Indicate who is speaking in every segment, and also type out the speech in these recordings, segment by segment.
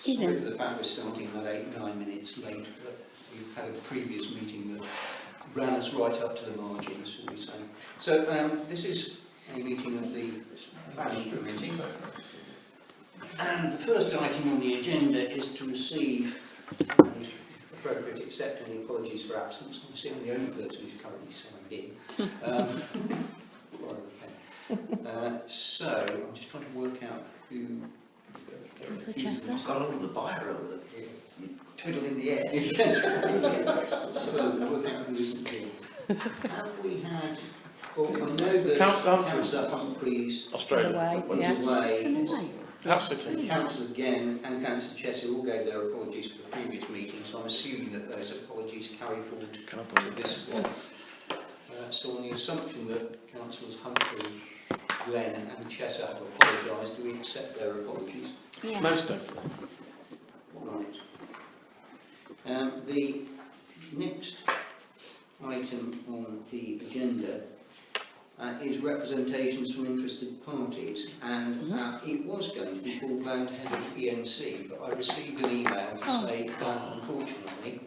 Speaker 1: Sorry for the fact we're starting about 8-9 minutes late, but we've had a previous meeting that ran us right up to the margin, shall we say. So this is a meeting of the Planning Committee. And the first item on the agenda is to receive and appropriate accept any apologies for absence. I see I'm the only person who's currently signed in. So I'm just trying to work out who.
Speaker 2: Councillor Chester.
Speaker 3: I've got hold of the buyer over there. Twiddling the air.
Speaker 1: So work out who isn't here. Have we had? Well, I know that Councillor Humphreys
Speaker 2: Australia.
Speaker 1: was away.
Speaker 2: Absolutely.
Speaker 1: Councillor Genn and Councillor Chester all gave their apologies for the previous meeting, so I'm assuming that those apologies carry forward to this one. So on the assumption that Councillors Humphrey, Glenn and Chester have apologised, do we accept their apologies?
Speaker 2: Yeah. Most definitely.
Speaker 1: Right. The next item on the agenda is representations from interested parties, and it was going to be Paul Bland, head of ENC, but I received an email to say that unfortunately,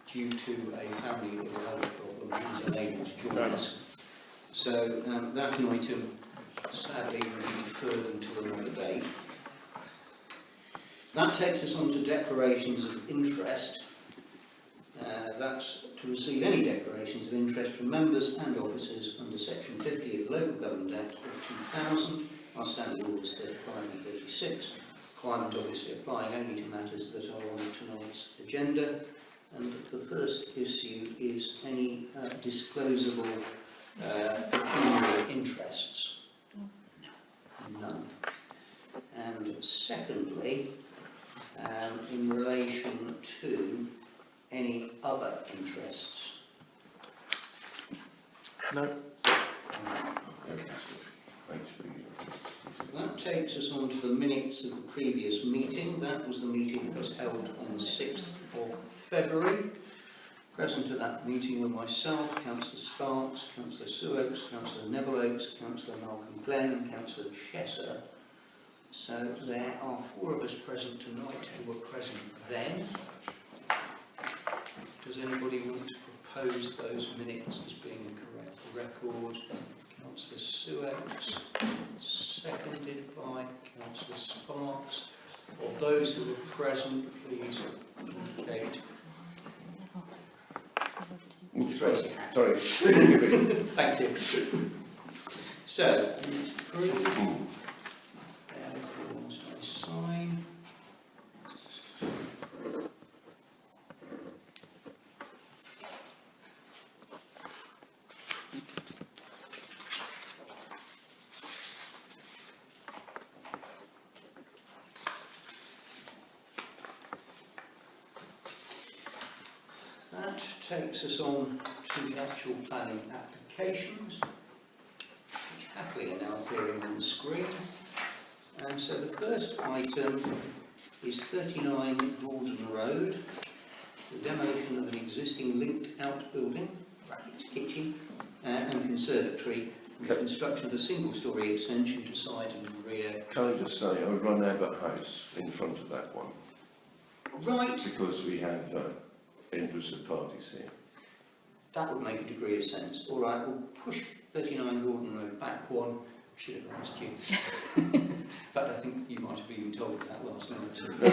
Speaker 1: due to a family with a health problem, he's unable to join us. So that item sadly will be deferred until another date. That takes us on to declarations of interest. That's to receive any declarations of interest from members and officers under section 50 of the Local Government Act of 2000, our standing orders 35 and 36. Requirement obviously applying only to matters that are on tonight's agenda. And the first issue is any disclosable pecuniary interests. None. And secondly, in relation to any other interests?
Speaker 2: No.
Speaker 1: That takes us on to the minutes of the previous meeting. That was the meeting that was held on the 6th of February. Present at that meeting were myself, Councillor Sparks, Councillor Suoaks, Councillor Neville Oakes, Councillor Malcolm Glenn and Councillor Chesser. So there are 4 of us present tonight who were present then. Does anybody want to propose those minutes as being a correct record? Councillor Suoaks, seconded by Councillor Sparks. Of those who were present, please indicate.
Speaker 4: Sorry.
Speaker 1: Thank you. So, approved. Sign. That takes us on to the actual planning applications, which happily are now appearing on the screen. And so the first item is 39 Gordon Road, the demolition of an existing linked out building, brackets kitchen, and conservatory, and the construction of a single-storey extension to side and rear.
Speaker 4: Can I just say, I would run Abbott House in front of that one.
Speaker 1: Right.
Speaker 4: Because we have interested parties here.
Speaker 1: That would make a degree of sense. All right, we'll push 39 Gordon Road back one. Should have asked you. In fact, I think you might have even told me that last night. There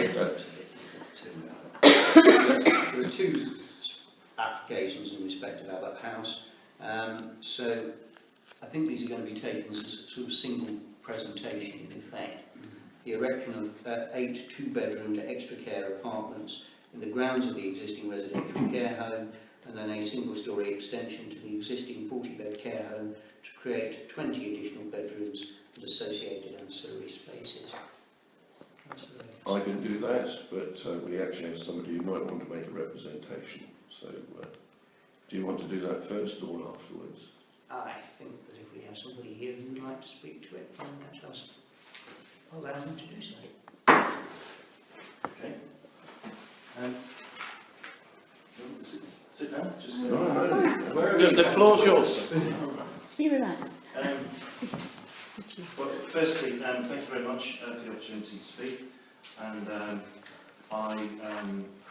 Speaker 1: are 2 applications in respect of Abbott House. So I think these are going to be taken as a sort of single presentation in effect. The erection of 8 2-bedroom extra care apartments in the grounds of the existing residential care home, and then a single-storey extension to the existing 40-bed care home to create 20 additional bedrooms and associated ancillary spaces.
Speaker 4: I can do that, but we actually have somebody who might want to make a representation. So, do you want to do that first or afterwards?
Speaker 1: I think that if we have somebody here who would like to speak to it, then let us allow them to do so.
Speaker 5: Okay. Sit down. Just
Speaker 4: No.
Speaker 2: The floor's yours.
Speaker 6: Be relaxed.
Speaker 5: Well, firstly, thank you very much for the opportunity to speak. and I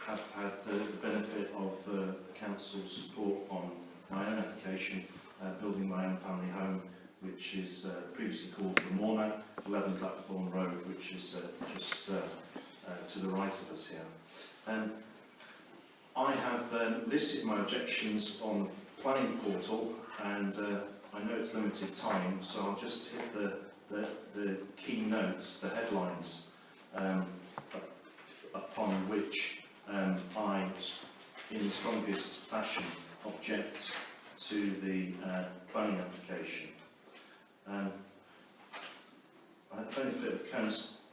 Speaker 5: have had the benefit of the council's support on my own application, building my own family home, which is previously called the Morna, 11 Blackthorn Road, which is just to the right of us here. I have listed my objections on the planning portal, and I know it's limited time, so I'll just hit the key notes, the headlines, upon which I, in the strongest fashion, object to the planning application. I had the benefit of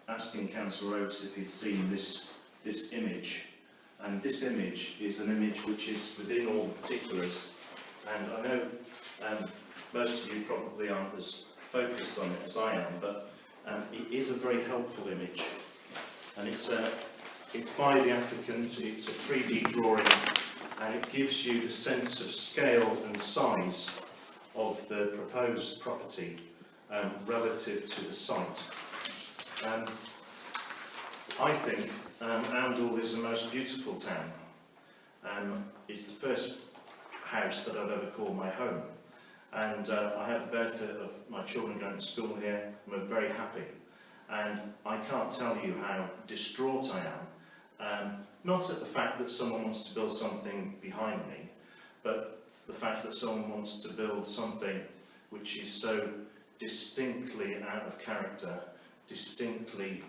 Speaker 5: asking Councillor Oakes if he'd seen this image, and this image is an image which is within all particulars, and I know most of you probably aren't as focused on it as I am, but it is a very helpful image, and it's by the applicant. It's a 3D drawing, and it gives you the sense of scale and size of the proposed property relative to the site. I think Oundle is the most beautiful town. It's the first house that I've ever called my home, and I have the benefit of my children going to school here, and we're very happy. And I can't tell you how distraught I am, not at the fact that someone wants to build something behind me, but the fact that someone wants to build something which is so distinctly out of character, distinctly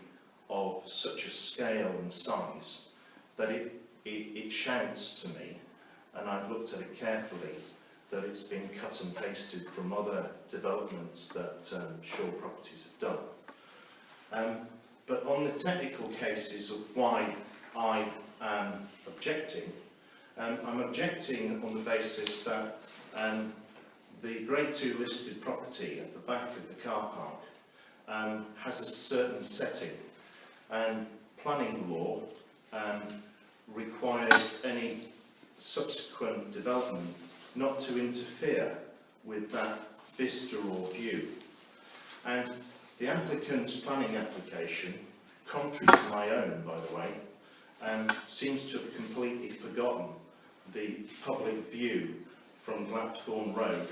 Speaker 5: of such a scale and size, that it shouts to me, and I've looked at it carefully, that it's been cut and pasted from other developments that Shaw Properties have done. But on the technical cases of why I am objecting, I'm objecting on the basis that the Grade 2 listed property at the back of the car park has a certain setting, and planning law requires any subsequent development not to interfere with that vista or view. And the applicant's planning application, contrary to my own by the way, seems to have completely forgotten the public view from Blackthorn Road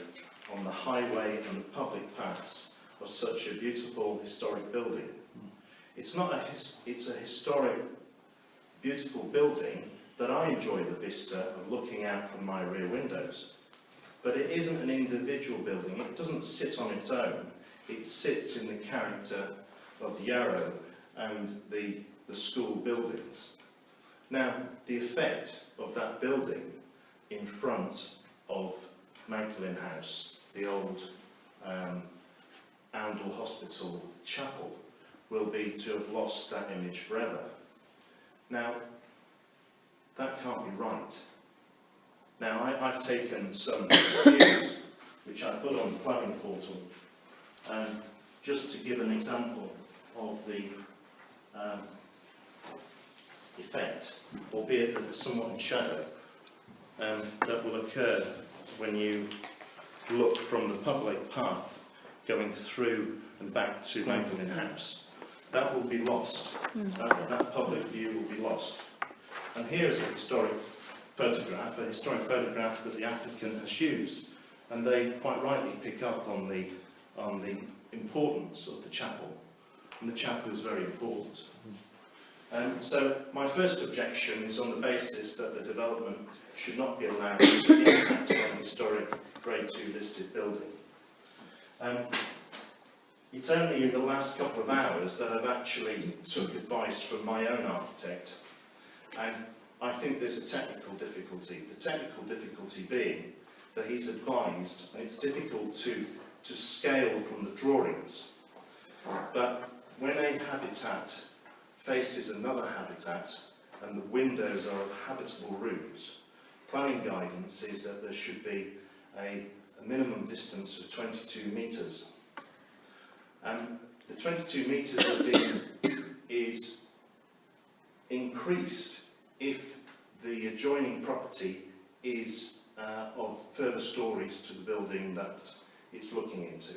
Speaker 5: on the highway and the public paths of such a beautiful historic building. It's a historic, beautiful building that I enjoy the vista of looking out from my rear windows. But it isn't an individual building. It doesn't sit on its own. It sits in the character of Yarrow and the school buildings. Now, the effect of that building in front of Magdalen House, the old Oundle Hospital chapel, will be to have lost that image forever. Now, that can't be right. Now, I've taken some views which I put on the planning portal, just to give an example of the effect, albeit that it's somewhat in shadow, that will occur when you look from the public path going through and back to Magdalen House. That will be lost. That public view will be lost. And here is a historic photograph that the applicant has used, and they quite rightly pick up on the importance of the chapel, and the chapel is very important. So my first objection is on the basis that the development should not be allowed to impact on the historic Grade 2 listed building. It's only in the last couple of hours that I've actually took advice from my own architect, and I think there's a technical difficulty. The technical difficulty being that he's advised, and it's difficult to scale from the drawings, but when a habitat faces another habitat and the windows are of habitable rooms, planning guidance is that there should be a minimum distance of 22 metres. The 22 metres is increased if the adjoining property is of further stories to the building that it's looking into.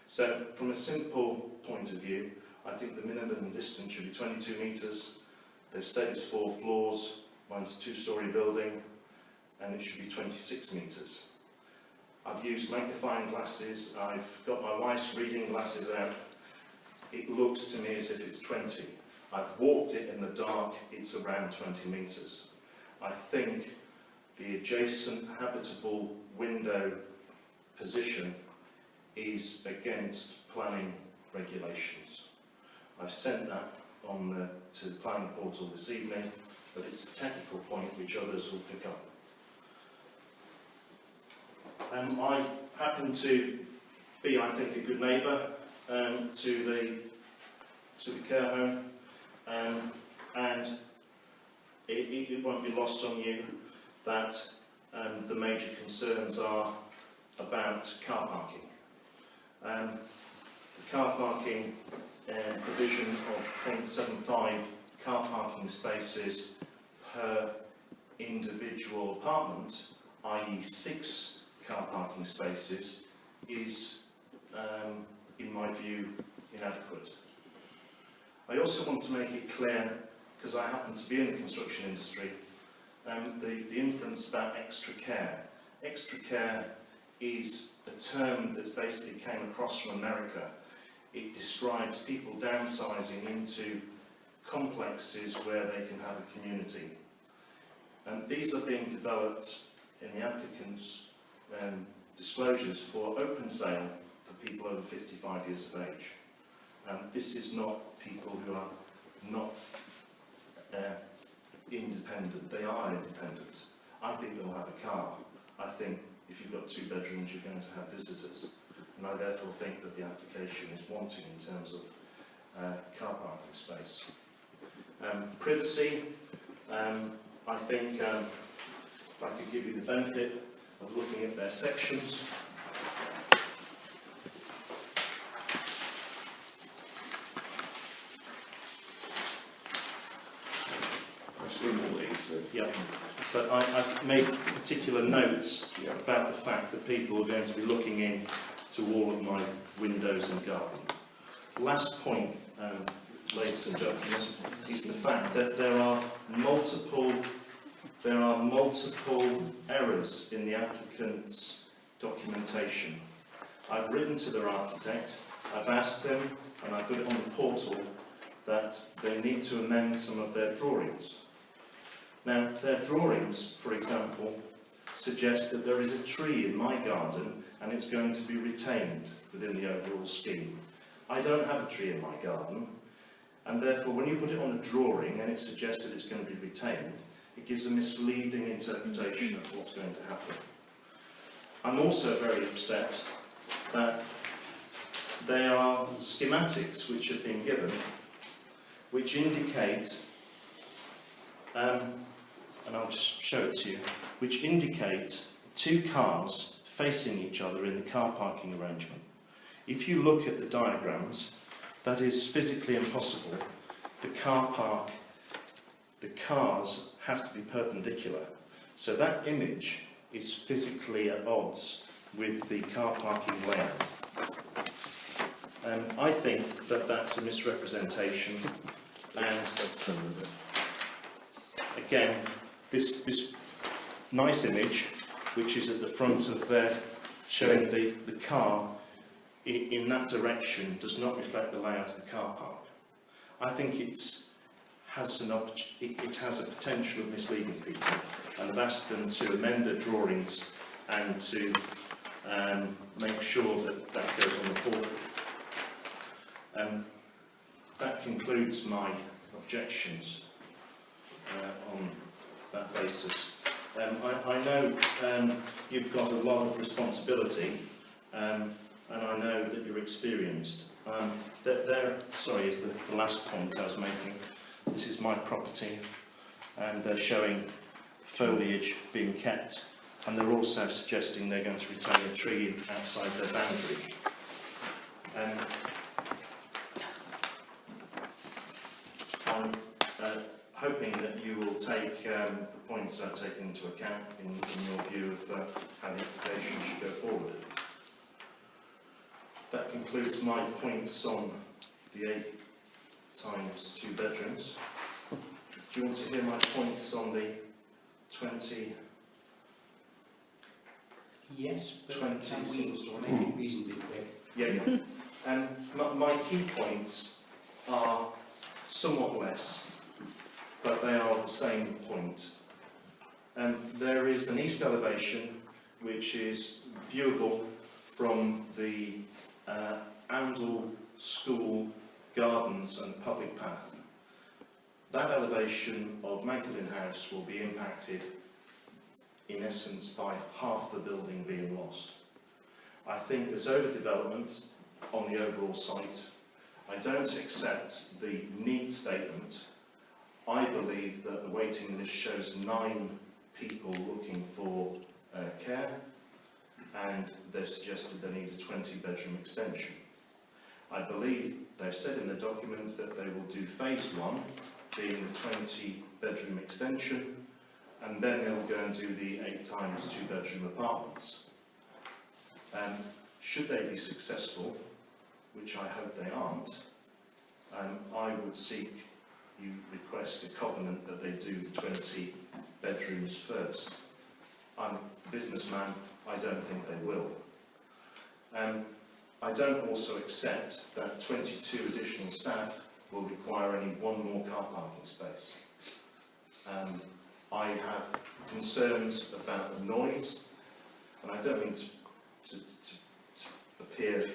Speaker 5: So from a simple point of view, I think the minimum distance should be 22 metres. They've said it's 4 floors, mine's a 2-storey building, and it should be 26 metres. I've used magnifying glasses, I've got my wife's reading glasses out. It looks to me as if it's 20. I've walked it in the dark, it's around 20 metres. I think the adjacent habitable window position is against planning regulations. I've sent that on to the planning portal this evening, but it's a technical point which others will pick up. I happen to be, I think, a good neighbour to the care home, and it won't be lost on you that the major concerns are about car parking. The car parking provision of 0.75 car parking spaces per individual apartment, i.e. 6 car parking spaces, is, in my view, inadequate. I also want to make it clear, because I happen to be in the construction industry, the inference about extra care. Extra care is a term that's basically came across from America. It describes people downsizing into complexes where they can have a community. And these are being developed in the applicant's disclosures for open sale for people over 55 years of age. This is not people who are not independent. They are independent. I think they'll have a car. I think if you've got 2 bedrooms, you're going to have visitors. And I therefore think that the application is wanting in terms of car parking space. Privacy, I think if I could give you the benefit of looking at their sections.
Speaker 4: I've seen all these.
Speaker 5: Yeah, but I've made particular notes about the fact that people are going to be looking in to all of my windows and garden. Last point, ladies and gentlemen, is the fact that there are multiple errors in the applicant's documentation. I've written to their architect, I've asked them, and I've put it on the portal, that they need to amend some of their drawings. Now, their drawings, for example, suggest that there is a tree in my garden and it's going to be retained within the overall scheme. I don't have a tree in my garden, and therefore when you put it on a drawing and it suggests that it's going to be retained, it gives a misleading interpretation of what's going to happen. I'm also very upset that there are schematics which have been given which indicate, and I'll just show it to you, which indicate 2 cars facing each other in the car parking arrangement. If you look at the diagrams, that is physically impossible. The cars have to be perpendicular. So that image is physically at odds with the car parking layout. I think that that's a misrepresentation, and again, this nice image, which is at the front of there, showing the car in that direction, does not reflect the layout of the car park. I think it has a potential of misleading people, and I've asked them to amend their drawings and to make sure that that goes on the portal. That concludes my objections on that basis. I know you've got a lot of responsibility, and I know that you're experienced. Sorry, is the last point I was making. This is my property, and they're showing foliage being kept, and they're also suggesting they're going to retain a tree outside their boundary. I'm hoping that you will take the points I've taken into account in your view of how the application should go forward. That concludes my points on the times 2 bedrooms. Do you want to hear my points on the 20?
Speaker 1: Yes, but
Speaker 5: 20
Speaker 1: can we make it reasonably quick?
Speaker 5: Yeah. My key points are somewhat less, but they are the same point. There is an east elevation which is viewable from the Oundle School Gardens and Public Path. That elevation of Magdalen House will be impacted in essence by half the building being lost. I think there's overdevelopment on the overall site. I don't accept the need statement. I believe that the waiting list shows 9 people looking for care, and they've suggested they need a 20-bedroom extension. I believe they've said in the documents that they will do phase 1, being the 20-bedroom extension, and then they'll go and do the 8 times 2-bedroom apartments. Should they be successful, which I hope they aren't, I would seek, you request a covenant that they do the 20 bedrooms first. I'm a businessman, I don't think they will. I don't also accept that 22 additional staff will require only 1 more car parking space. I have concerns about the noise, and I don't mean to appear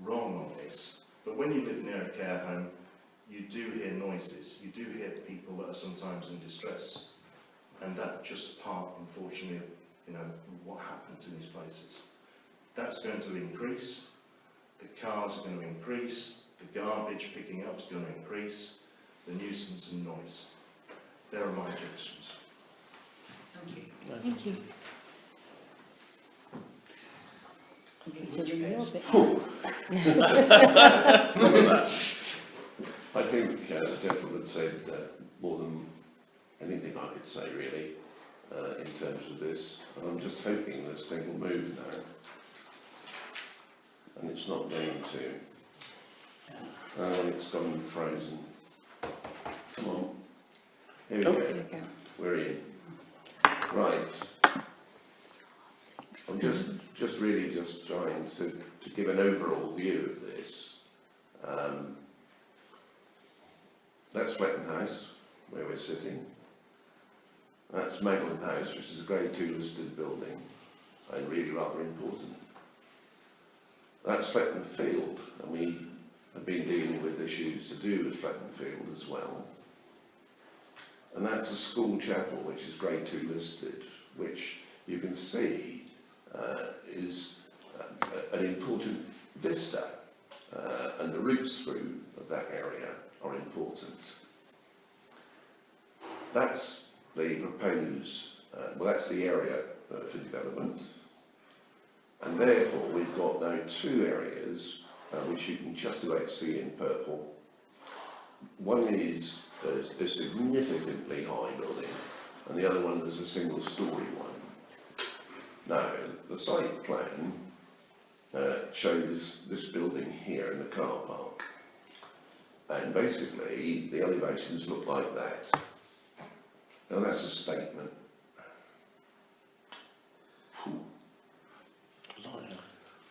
Speaker 5: wrong on this, but when you live near a care home, you do hear noises, you do hear people that are sometimes in distress, and that's just part, unfortunately, of what happens in these places. That's going to increase, the cars are going to increase, the garbage picking up is going to increase, the nuisance and noise. There are my objections.
Speaker 1: Thank you.
Speaker 6: Thank you. Considering your bit.
Speaker 4: I think the gentleman said more than anything I could say really in terms of this, and I'm just hoping this thing will move now, and it's not going to. It's gone frozen. Come on. Here we go. We're in. Right. I'm just really trying to give an overall view of this. That's Fletton House, where we're sitting. That's Magdalen House, which is a Grade 2 listed building, and really rather important. That's Fletton Field, and we have been dealing with issues to do with Fletton Field as well. And that's a school chapel, which is Grade 2 listed, which you can see is an important vista, and the roots through of that area are important. That's the proposed, that's the area for development, and therefore we've got now 2 areas which you can just about see in purple. One is a significantly high building, and the other one is a single-storey one. Now, the site plan shows this building here in the car park, and basically the elevations look like that. Now that's a statement.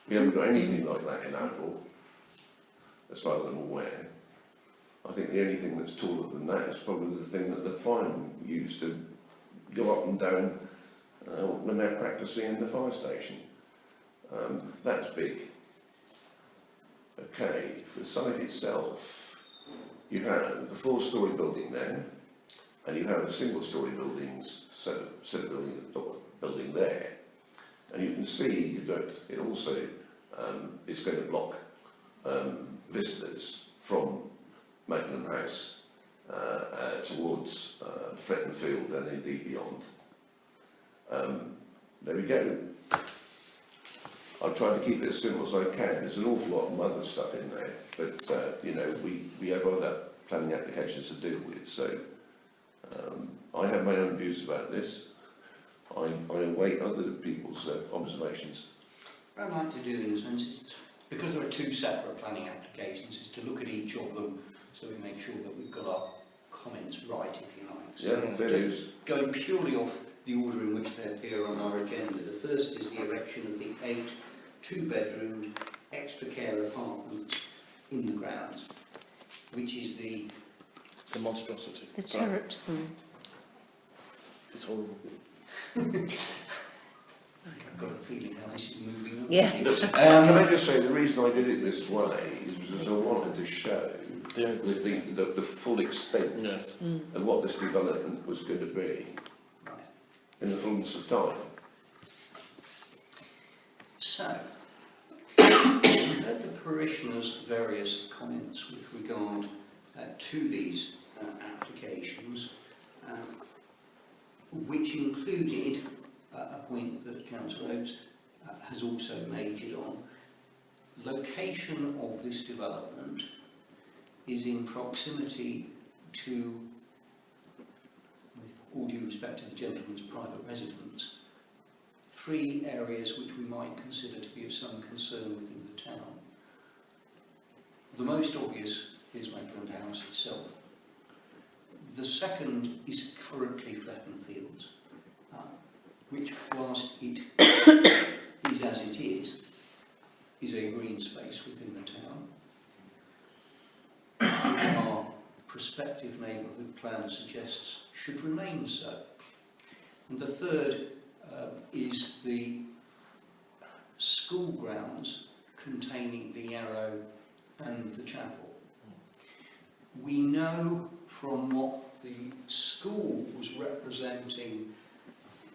Speaker 4: We haven't got anything like that in Oundle, as far as I'm aware. I think the only thing that's taller than that is probably the thing that the firemen use to go up and down when they're practicing in the fire station. That's big. Okay, the site itself, you have the 4-storey building there, and you have a single-storey set of building there. And you can see that it also is going to block vistas from Magdalen House towards Fletton Field and indeed beyond. There we go. I've tried to keep it as simple as I can. There's an awful lot of other stuff in there, but we have other planning applications to deal with. So I have my own views about this. I await other people's observations.
Speaker 1: What I'd like to do, in a sense, is because there are two separate planning applications, is to look at each of them so we make sure that we've got our comments right, if you like. So
Speaker 4: Yeah, fair dues.
Speaker 1: going purely off the order in which they appear on our agenda, the first is the erection of the 8 two-bedroomed extra care apartments in the grounds, which is the
Speaker 2: The monstrosity.
Speaker 6: The turret.
Speaker 2: It's horrible.
Speaker 1: I've got a feeling how this is moving on.
Speaker 6: Yeah.
Speaker 4: Can I just say, the reason I did it this way is because I wanted to show
Speaker 2: Yeah.
Speaker 4: the full extent
Speaker 2: Yes.
Speaker 4: of what this development was going to be
Speaker 1: Right.
Speaker 4: in the fullness of time.
Speaker 1: So, we've heard the parishioners' various comments with regard to these applications, which included a point that Councillor Oates has also majored on. Location of this development is in proximity to, with all due respect to the gentleman's private residence, 3 areas which we might consider to be of some concern within the town. The most obvious is Maitland House itself. The second is currently Fletton Fields, which, whilst it is as it is a green space within the town, which our prospective neighbourhood plan suggests should remain so. And the third is the school grounds containing the Yarrow and the chapel. We know from what the school was representing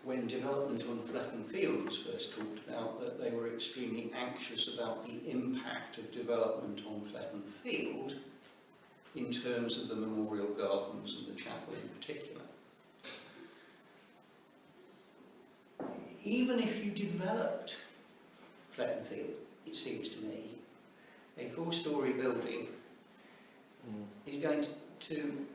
Speaker 1: when development on Fletton Field was first talked about, that they were extremely anxious about the impact of development on Fletton Field in terms of the memorial gardens and the chapel in particular. Even if you developed Fletton Field, it seems to me, a 4-storey building is going to,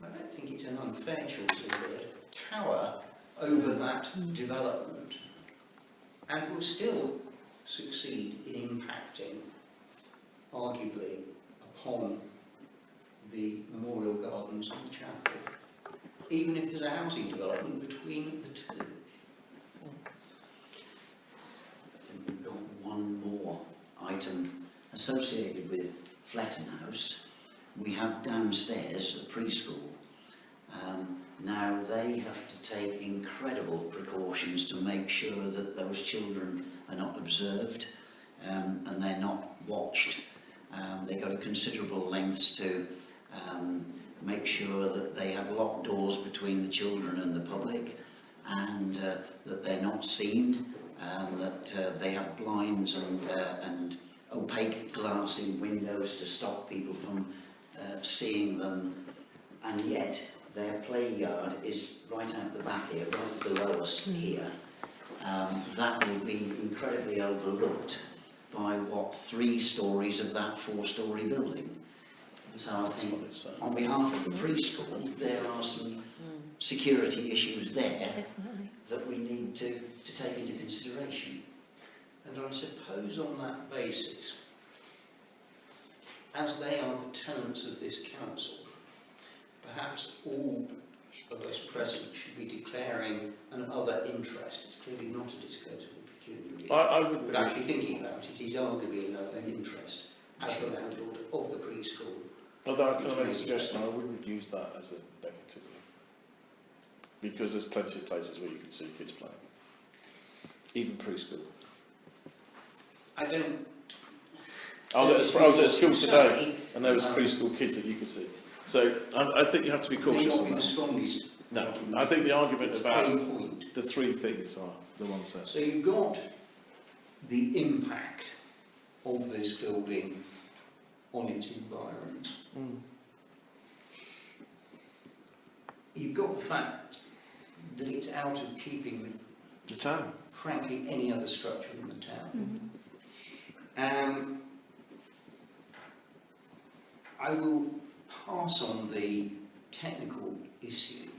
Speaker 1: I don't think it's an unfair choice of word, tower over that development, and will still succeed in impacting, arguably, upon the memorial gardens and the chapel, even if there's a housing development between the two.
Speaker 3: I think we've got one more item associated with Fletton House. We have downstairs a preschool. Now they have to take incredible precautions to make sure that those children are not observed and they're not watched. They go to considerable lengths to make sure that they have locked doors between the children and the public, and that they're not seen, that they have blinds and opaque glass in windows to stop people from seeing them, and yet their play yard is right out the back here, right below us here. That will be incredibly overlooked by, what, 3 stories of that 4-storey building. So I think, on behalf of the preschool, there are some security issues there that we need to take into consideration.
Speaker 1: And I suppose on that basis, as they are the tenants of this council, perhaps all of us present should be declaring an other interest. It's clearly not a disclosable pecuniary.
Speaker 2: I wouldn't.
Speaker 1: But actually thinking about it, is arguably another interest as the landlord of the preschool.
Speaker 2: Although I can make a suggestion, I wouldn't use that as a negative thing. Because there's plenty of places where you can see kids playing. Even preschool.
Speaker 1: I don't...
Speaker 2: I was at a school today and there was preschool kids that you could see. So I think you have to be cautious
Speaker 1: may not
Speaker 2: on
Speaker 1: be the
Speaker 2: that.
Speaker 1: strongest
Speaker 2: No,
Speaker 1: argument.
Speaker 2: I think the argument
Speaker 1: It's
Speaker 2: about
Speaker 1: a point.
Speaker 2: the 3 things are the ones there.
Speaker 1: So you've got the impact of this building on its environment. You've got the fact that it's out of keeping with,
Speaker 2: The town.
Speaker 1: frankly, any other structure in the town. I will pass on the technical issue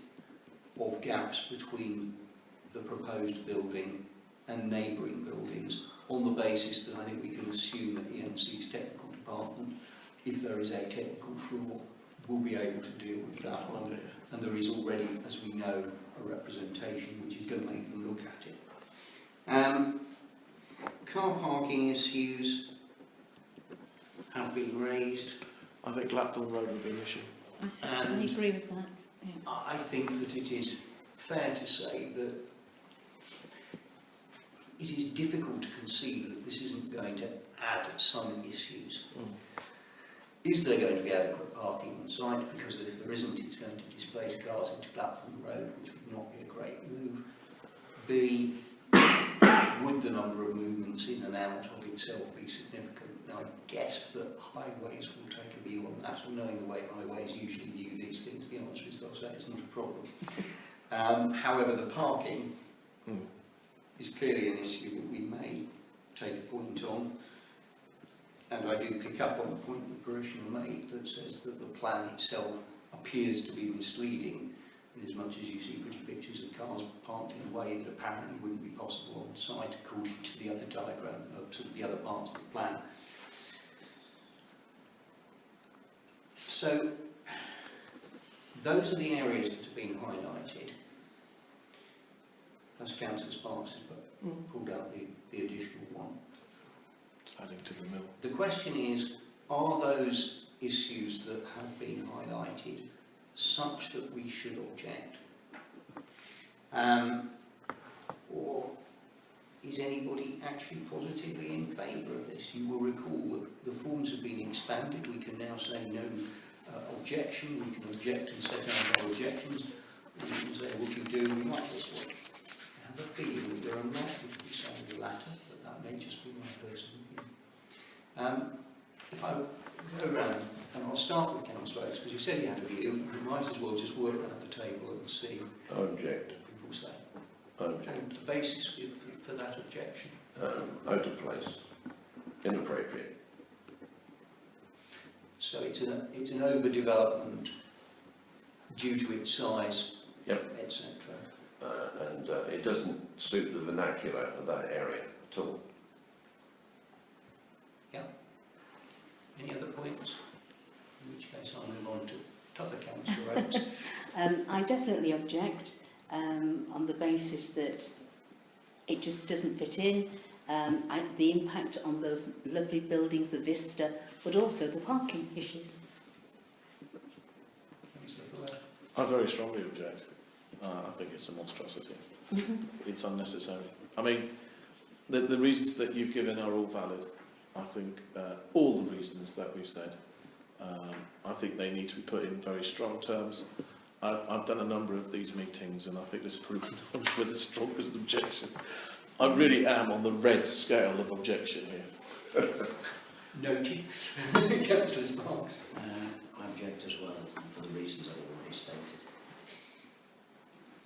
Speaker 1: of gaps between the proposed building and neighbouring buildings on the basis that I think we can assume that the EMC's technical department, if there is a technical flaw, will be able to deal with that one. And there is already, as we know, a representation which is going to make them look at it. Car parking issues have been raised.
Speaker 2: I think Lapthorne Road would be an issue.
Speaker 6: I agree with that. Yeah.
Speaker 1: I think that it is fair to say that it is difficult to conceive that this isn't going to add some issues. Is there going to be adequate parking on site? Because if there isn't, it's going to displace cars into Lapthorne Road, which would not be a great move. B, would the number of movements in and out of itself be significant? Now, I guess that highways will take a view on that, and knowing the way highways usually view these things, the answer is they'll say it's not a problem. However, the parking is clearly an issue that we may take a point on. And I do pick up on the point the parishioner made that says that the plan itself appears to be misleading, in as much as you see pretty pictures of cars parked in a way that apparently wouldn't be possible on site according to the other diagram of the other parts of the plan. So those are the areas that have been highlighted. As Councillor Sparks has pulled out the additional one.
Speaker 2: Adding to the mill.
Speaker 1: The question is, are those issues that have been highlighted such that we should object? Or is anybody actually positively in favour of this? You will recall that the forms have been expanded. We can now say no objection. We can object and set out our objections. We can say what we do, we like this one. I have a feeling that you're unlikely to be saying the latter, but that may just be my personal view. If I go around, and I'll start with Councillor Oates, because you said he had a view, we might as well just work around the table and see
Speaker 4: I object.
Speaker 1: what people say.
Speaker 4: I object.
Speaker 1: And the basis for that objection.
Speaker 4: Out of place. Inappropriate.
Speaker 1: So it's an overdevelopment due to its size,
Speaker 4: Yep.
Speaker 1: etc.
Speaker 4: And it doesn't suit the vernacular of that area at all.
Speaker 1: Any other points? In which case I'll move on to other Councillor Oates.
Speaker 6: I definitely object on the basis that it just doesn't fit in. The impact on those lovely buildings, the vista, but also the parking issues.
Speaker 1: Councillor Fuller.
Speaker 2: I very strongly object. I think it's a monstrosity. It's unnecessary. I mean, the reasons that you've given are all valid. I think all the reasons that we've said, I think they need to be put in very strong terms. I've done a number of these meetings, and I think this is probably the ones with the strongest objection. I really am on the red scale of objection here.
Speaker 1: Noted. Councillor Sparks.
Speaker 3: I object as well, for the reasons I've already stated.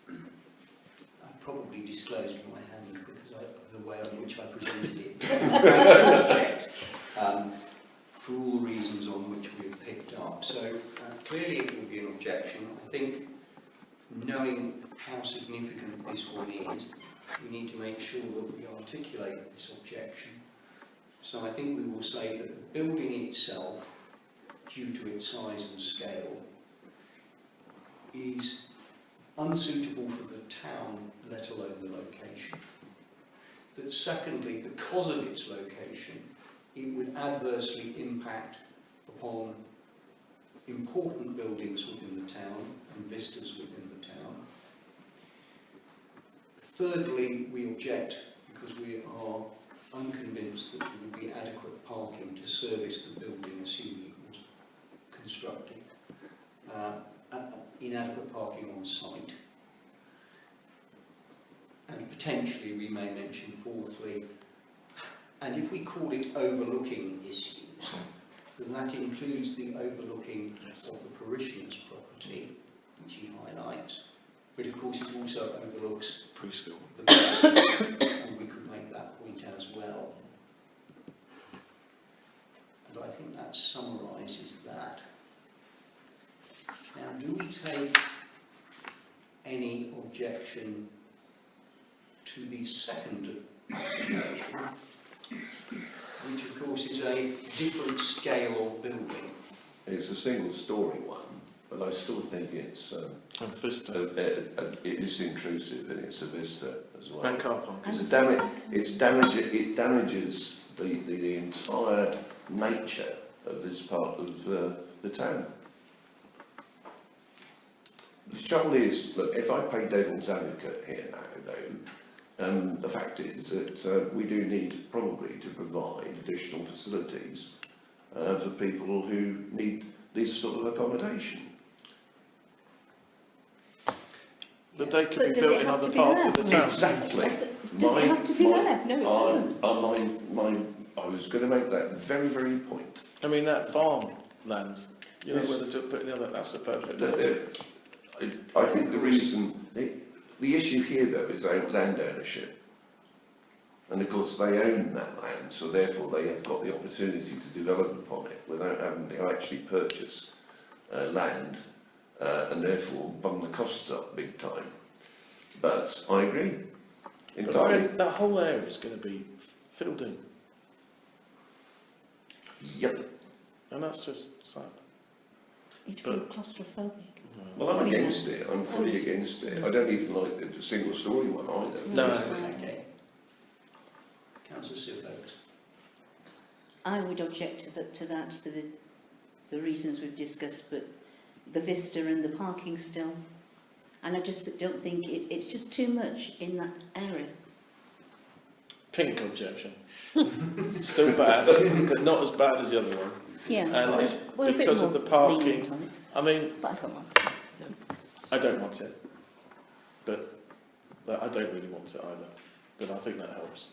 Speaker 1: I probably disclosed my hand because of the way in which I presented it. I object for all the reasons on which we've picked up. So clearly it will be an objection. I think knowing how significant this one is, we need to make sure that we articulate this objection. So I think we will say that the building itself, due to its size and scale, is unsuitable for the town, let alone the location. That secondly, because of its location, it would adversely impact upon important buildings within the town and vistas within the town. Thirdly, we object because we are unconvinced that there would be adequate parking to service the building assuming it was constructed. Inadequate parking on site. And potentially we may mention fourthly, and if we call it overlooking issues, then that includes the overlooking of the parishioner's property, which he highlights, but of course it also overlooks
Speaker 2: Preschool.
Speaker 1: the preschool, and we could make that point as well. And I think that summarises that. Now, do we take any objection to the second application which of course is a different scale of building.
Speaker 4: It's a single-storey one, but I still think it's
Speaker 2: And Vista.
Speaker 4: it is intrusive and it's a vista as well.
Speaker 2: And car park.
Speaker 4: It damages the entire nature of this part of the town. The trouble is, look, if I play devil's advocate here now, though, the fact is that we do need probably to provide additional facilities for people who need this sort of accommodation.
Speaker 2: But they could
Speaker 6: But
Speaker 2: be
Speaker 6: does
Speaker 2: built
Speaker 6: it
Speaker 2: in
Speaker 6: have
Speaker 2: other
Speaker 6: to be
Speaker 2: parts
Speaker 6: there?
Speaker 2: of the town.
Speaker 4: Exactly.
Speaker 6: Does it have to be there? No, it doesn't.
Speaker 4: I was going to make that very, very point.
Speaker 2: I mean, that farmland, you know,
Speaker 4: Yes.
Speaker 2: where they're putting the other, that's the perfect.
Speaker 4: I think the reason, the issue here though is land ownership. And of course they own that land, so therefore they have got the opportunity to develop upon it without having to actually purchase land and therefore bung the costs up big time. But I agree,
Speaker 2: But I
Speaker 4: entirely.
Speaker 2: mean, that whole area is going to be filled in,
Speaker 4: Yep.
Speaker 2: and that's just sad.
Speaker 6: You'd feel claustrophobic.
Speaker 4: Well, I'm against it. I'm fully against it. I don't even like the single-storey one either.
Speaker 2: No.
Speaker 1: Okay. Councillor Silvers.
Speaker 6: I would object to that for the reasons we've discussed, but the vista and the parking still. And I just don't think it's just too much in that area.
Speaker 2: Pink objection. Still bad, but not as bad as the other one.
Speaker 6: Yeah,
Speaker 2: And it's
Speaker 6: we're a bit
Speaker 2: because of
Speaker 6: more
Speaker 2: the parking.
Speaker 6: lenient on it,
Speaker 2: I mean,
Speaker 6: but I come on.
Speaker 2: I don't want it, but I don't really want it either. But I think that helps.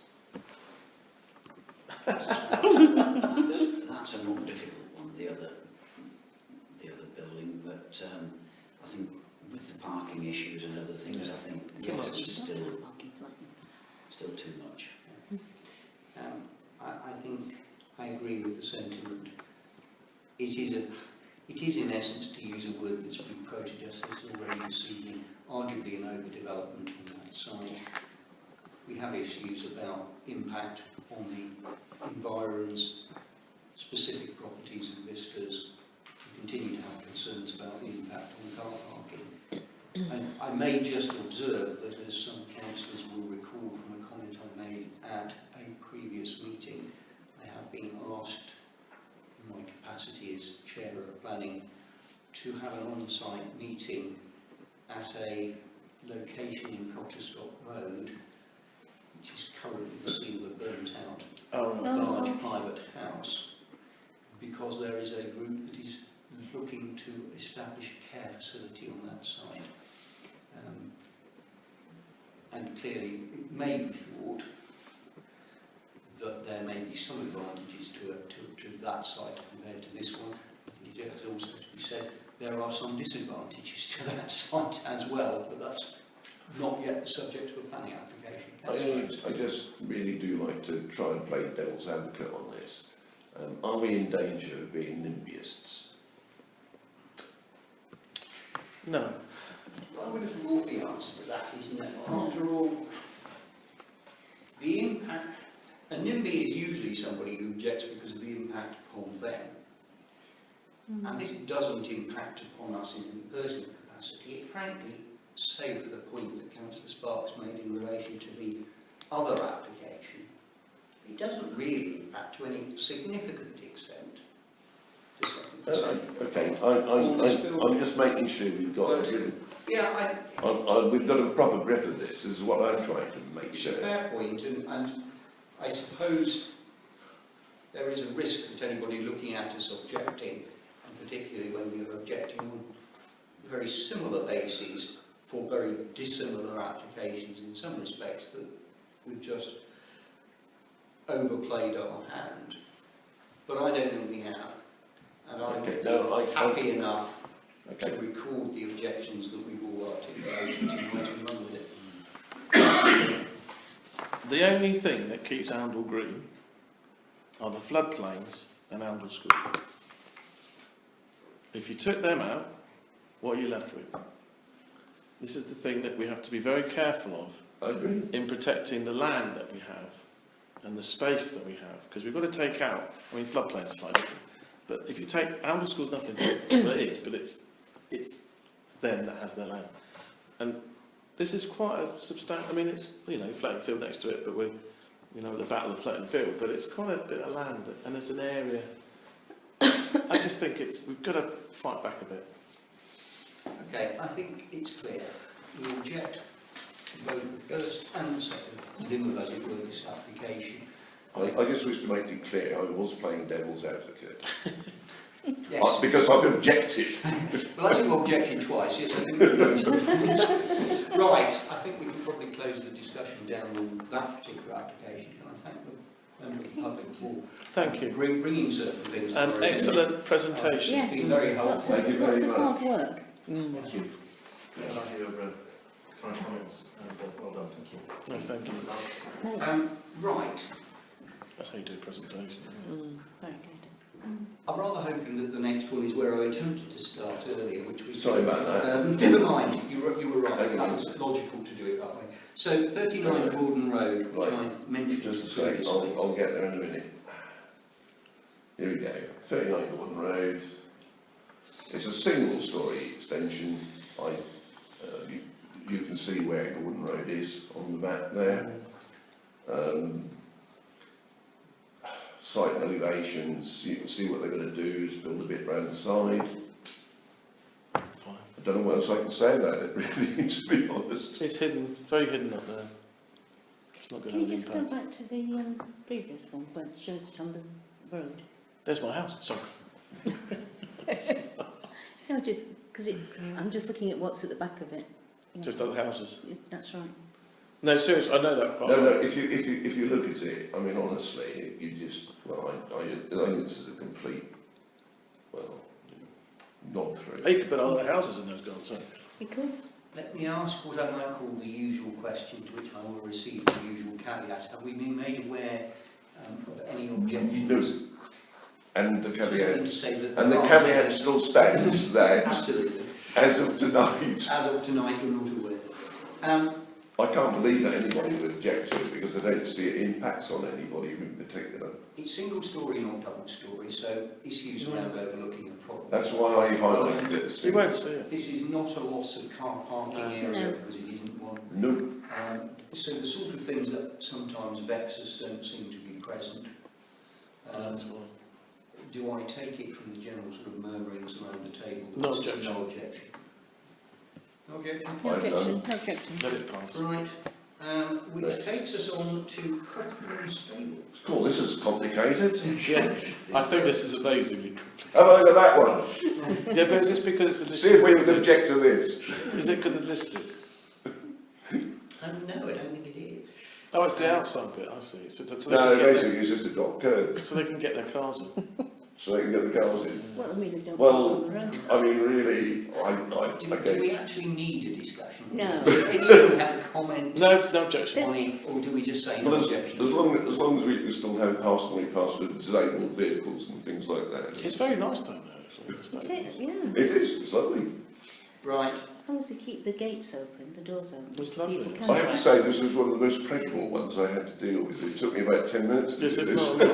Speaker 3: That's a more difficult one, the other building, but I think with the parking issues and other things, I think yes, it's still too much.
Speaker 1: I think I agree with the sentiment. It is in essence, to use a word that's been quoted as already this evening, arguably an overdevelopment on that side. We have issues about impact on the environs, specific properties and visitors. We continue to have concerns about the impact on car parking. And I may just observe that, as some councillors will recall from a comment I made at a previous meeting, I have been asked, in my capacity as Chair of Planning, to have an on-site meeting at a location in Cotterstock Road, which is currently the scene of a burnt-out large private house, because there is a group that is looking to establish a care facility on that site. And clearly it may be thought that there may be some advantages to that site compared to this one. I think it has also to be said there are some disadvantages to that site as well, but that's not yet the subject of a planning application.
Speaker 4: I just really do like to try and play devil's advocate on this. Are we in danger of being NIMBYists?
Speaker 2: No.
Speaker 1: I would have thought the answer to that is no. After all, the impact, a NIMBY is usually somebody who objects because of the impact upon them. And this doesn't impact upon us in any personal capacity. It frankly, save for the point that Councillor Sparks made in relation to the other application, it doesn't really impact to any significant extent.
Speaker 4: Okay, I'm just making sure we've got
Speaker 1: Yeah,
Speaker 4: we've got a proper grip of this. This is what I'm trying to make
Speaker 1: it's
Speaker 4: sure.
Speaker 1: a fair point, and I suppose there is a risk that anybody looking at us objecting, and particularly when we are objecting on very similar bases for very dissimilar applications in some respects, that we've just overplayed our hand. But I don't think we have, and I'm happy enough to record the objections that we've all articulated tonight and run with it.
Speaker 2: The only thing that keeps Oundle green are the floodplains and Oundle School. If you took them out, what are you left with? This is the thing that we have to be very careful of
Speaker 4: I agree.
Speaker 2: in protecting the land that we have and the space that we have, because we've got to take out, I mean, floodplains are slightly different, but if you take, Amble School's nothing, well it is, but it's them that has their land. And this is quite a substantial, I mean, it's, you know, Fletton Field next to it, but we're, you know, the Battle of Fletton Field, but it's quite a bit of land, and it's an area, I just think we've got to fight back a bit.
Speaker 1: Okay, I think it's clear. We object to both the first and the second within the budget works application.
Speaker 4: I just wish to make it clear, I was playing devil's advocate.
Speaker 1: Yes.
Speaker 4: Because I've objected.
Speaker 1: Well, I think we objected twice, yes, I think we voted. Right, I think we can probably close the discussion down on that particular application. Can I thank the member of the public for
Speaker 2: Thank you.
Speaker 1: bringing certain things to our
Speaker 2: And
Speaker 1: attention.
Speaker 2: excellent presentation.
Speaker 6: Yes.
Speaker 1: It's been very
Speaker 6: Lots
Speaker 1: helpful.
Speaker 6: of,
Speaker 4: Thank you
Speaker 6: lots
Speaker 4: very
Speaker 6: of
Speaker 4: much.
Speaker 6: hard work.
Speaker 5: Thank you. Thank you for your kind comments, and well done, thank you.
Speaker 2: No, thank you.
Speaker 6: Thanks.
Speaker 1: Right,
Speaker 2: That's how you do a presentation.
Speaker 6: Very good.
Speaker 1: I'm rather hoping that the next one is where I attempted to start earlier, which was...
Speaker 4: Sorry about that.
Speaker 1: Never mind, you were right,
Speaker 4: Hang on.
Speaker 1: that was logical to do it that way. So, 39 Gordon Road, which
Speaker 4: Right.
Speaker 1: I mentioned
Speaker 4: Just to say,
Speaker 1: previously.
Speaker 4: I'll get there in a minute. Here we go. 39 Gordon Road. It's a single-storey extension. You can see where Gordon Road is on the map there. Site elevations, you can see what they're going to do is build a bit round the side.
Speaker 2: Fine.
Speaker 4: I don't know what else I can say about it, really, to be honest.
Speaker 2: It's hidden, very hidden up there. It's not going
Speaker 6: Can
Speaker 2: to
Speaker 6: you
Speaker 2: have
Speaker 6: just
Speaker 2: an
Speaker 6: go
Speaker 2: impact.
Speaker 6: back to the previous one where it shows it on the road?
Speaker 2: There's my house, sorry.
Speaker 6: No, just because it's. I'm just looking at what's at the back of it. Yeah.
Speaker 2: Just other houses.
Speaker 6: That's right.
Speaker 2: No, seriously, I know that quite
Speaker 4: No,
Speaker 2: well.
Speaker 4: no, if you look at it, I mean, honestly, you just, well, I think this is a complete, well, nod through.
Speaker 2: You could put other houses in those gardens, so.
Speaker 6: You could.
Speaker 1: Let me ask what I might call the usual question, to which I will receive the usual caveat. Have we been made aware of any objections?
Speaker 4: No. And the
Speaker 1: To
Speaker 4: caveat,
Speaker 1: say that
Speaker 4: and the
Speaker 1: there aren't
Speaker 4: caveat
Speaker 1: any-
Speaker 4: still stands that,
Speaker 1: Absolutely.
Speaker 4: as of tonight,
Speaker 1: As of tonight, you're not aware.
Speaker 4: I can't believe that anybody would object to it because I don't see it impacts on anybody in particular.
Speaker 1: It's single story, not double story, so issues around overlooking are probably...
Speaker 4: That's why I highlighted it.
Speaker 2: You won't see it.
Speaker 1: This is not a loss of car parking area
Speaker 6: No.
Speaker 1: because it isn't one.
Speaker 4: No,
Speaker 1: So the sort of things that sometimes vex us don't seem to be present.
Speaker 2: That's fine.
Speaker 1: Do I take it from the general sort of murmurings around the table? that
Speaker 2: No
Speaker 1: this is
Speaker 2: objection.
Speaker 1: No objection. No objection.
Speaker 6: No
Speaker 4: I've done.
Speaker 6: objection. No objection.
Speaker 2: Let it pass.
Speaker 1: Right. Which
Speaker 4: Next.
Speaker 1: takes us on to Cochrane Stables.
Speaker 4: cool, this is complicated.
Speaker 2: Yeah, I think this is amazingly complicated.
Speaker 4: Have I got that one?
Speaker 2: Yeah, but is this because it's
Speaker 4: See
Speaker 2: listed?
Speaker 4: if we would object to this.
Speaker 2: Is it because it's listed?
Speaker 1: No, I don't think it is.
Speaker 2: Oh, it's the outside bit, I see. So they
Speaker 4: No,
Speaker 2: can get
Speaker 4: basically it's just a dot curb,
Speaker 2: so they can get their cars in.
Speaker 4: so they can get the cars in.
Speaker 6: Well, I mean, they don't
Speaker 4: Well,
Speaker 6: park on the road.
Speaker 4: I mean, really,
Speaker 1: Do we actually need a discussion?
Speaker 6: No.
Speaker 1: Does anyone have a comment
Speaker 2: No, no objection.
Speaker 1: on it, or do we just say no
Speaker 4: Well, as
Speaker 1: objection?
Speaker 4: long as we can still have passing past for disabled vehicles and things like that.
Speaker 2: It's very nice down there, actually. the
Speaker 6: That's
Speaker 2: state.
Speaker 6: it. Yeah.
Speaker 4: It is, it's lovely.
Speaker 1: Right.
Speaker 6: As long as they keep the gates open, the doors open.
Speaker 2: It's lovely.
Speaker 6: people can
Speaker 4: I have to
Speaker 6: drive.
Speaker 4: say, this was one of the most pleasurable ones I had to deal with. It took me about 10 minutes to
Speaker 2: Yes,
Speaker 4: do
Speaker 2: it's
Speaker 4: this.
Speaker 2: not a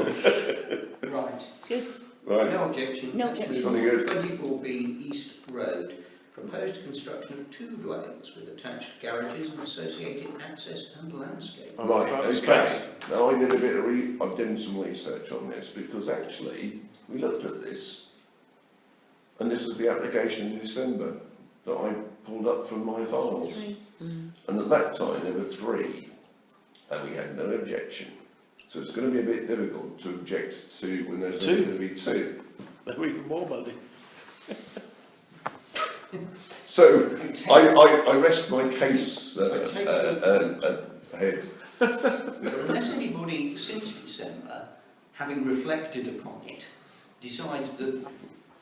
Speaker 2: lot.
Speaker 1: Right.
Speaker 6: Good.
Speaker 4: Right.
Speaker 1: No objection.
Speaker 6: No
Speaker 1: Let's
Speaker 6: objection.
Speaker 1: move on.
Speaker 4: Very
Speaker 1: 24B East Road. Proposed construction of 2 dwellings with attached garages and associated access and landscape.
Speaker 2: Oh,
Speaker 4: Right,
Speaker 2: front
Speaker 4: okay.
Speaker 2: space.
Speaker 4: Now I did a bit of I've done some research on this because actually we looked at this, and this was the application in December that I pulled up from my files. And at that time there were 3, and we had no objection. So it's going to be a bit difficult to object to when there's only
Speaker 2: 2.
Speaker 4: going to be 2.
Speaker 2: They're even more money.
Speaker 4: So I rest my case ahead.
Speaker 1: Unless anybody since December, having reflected upon it, decides that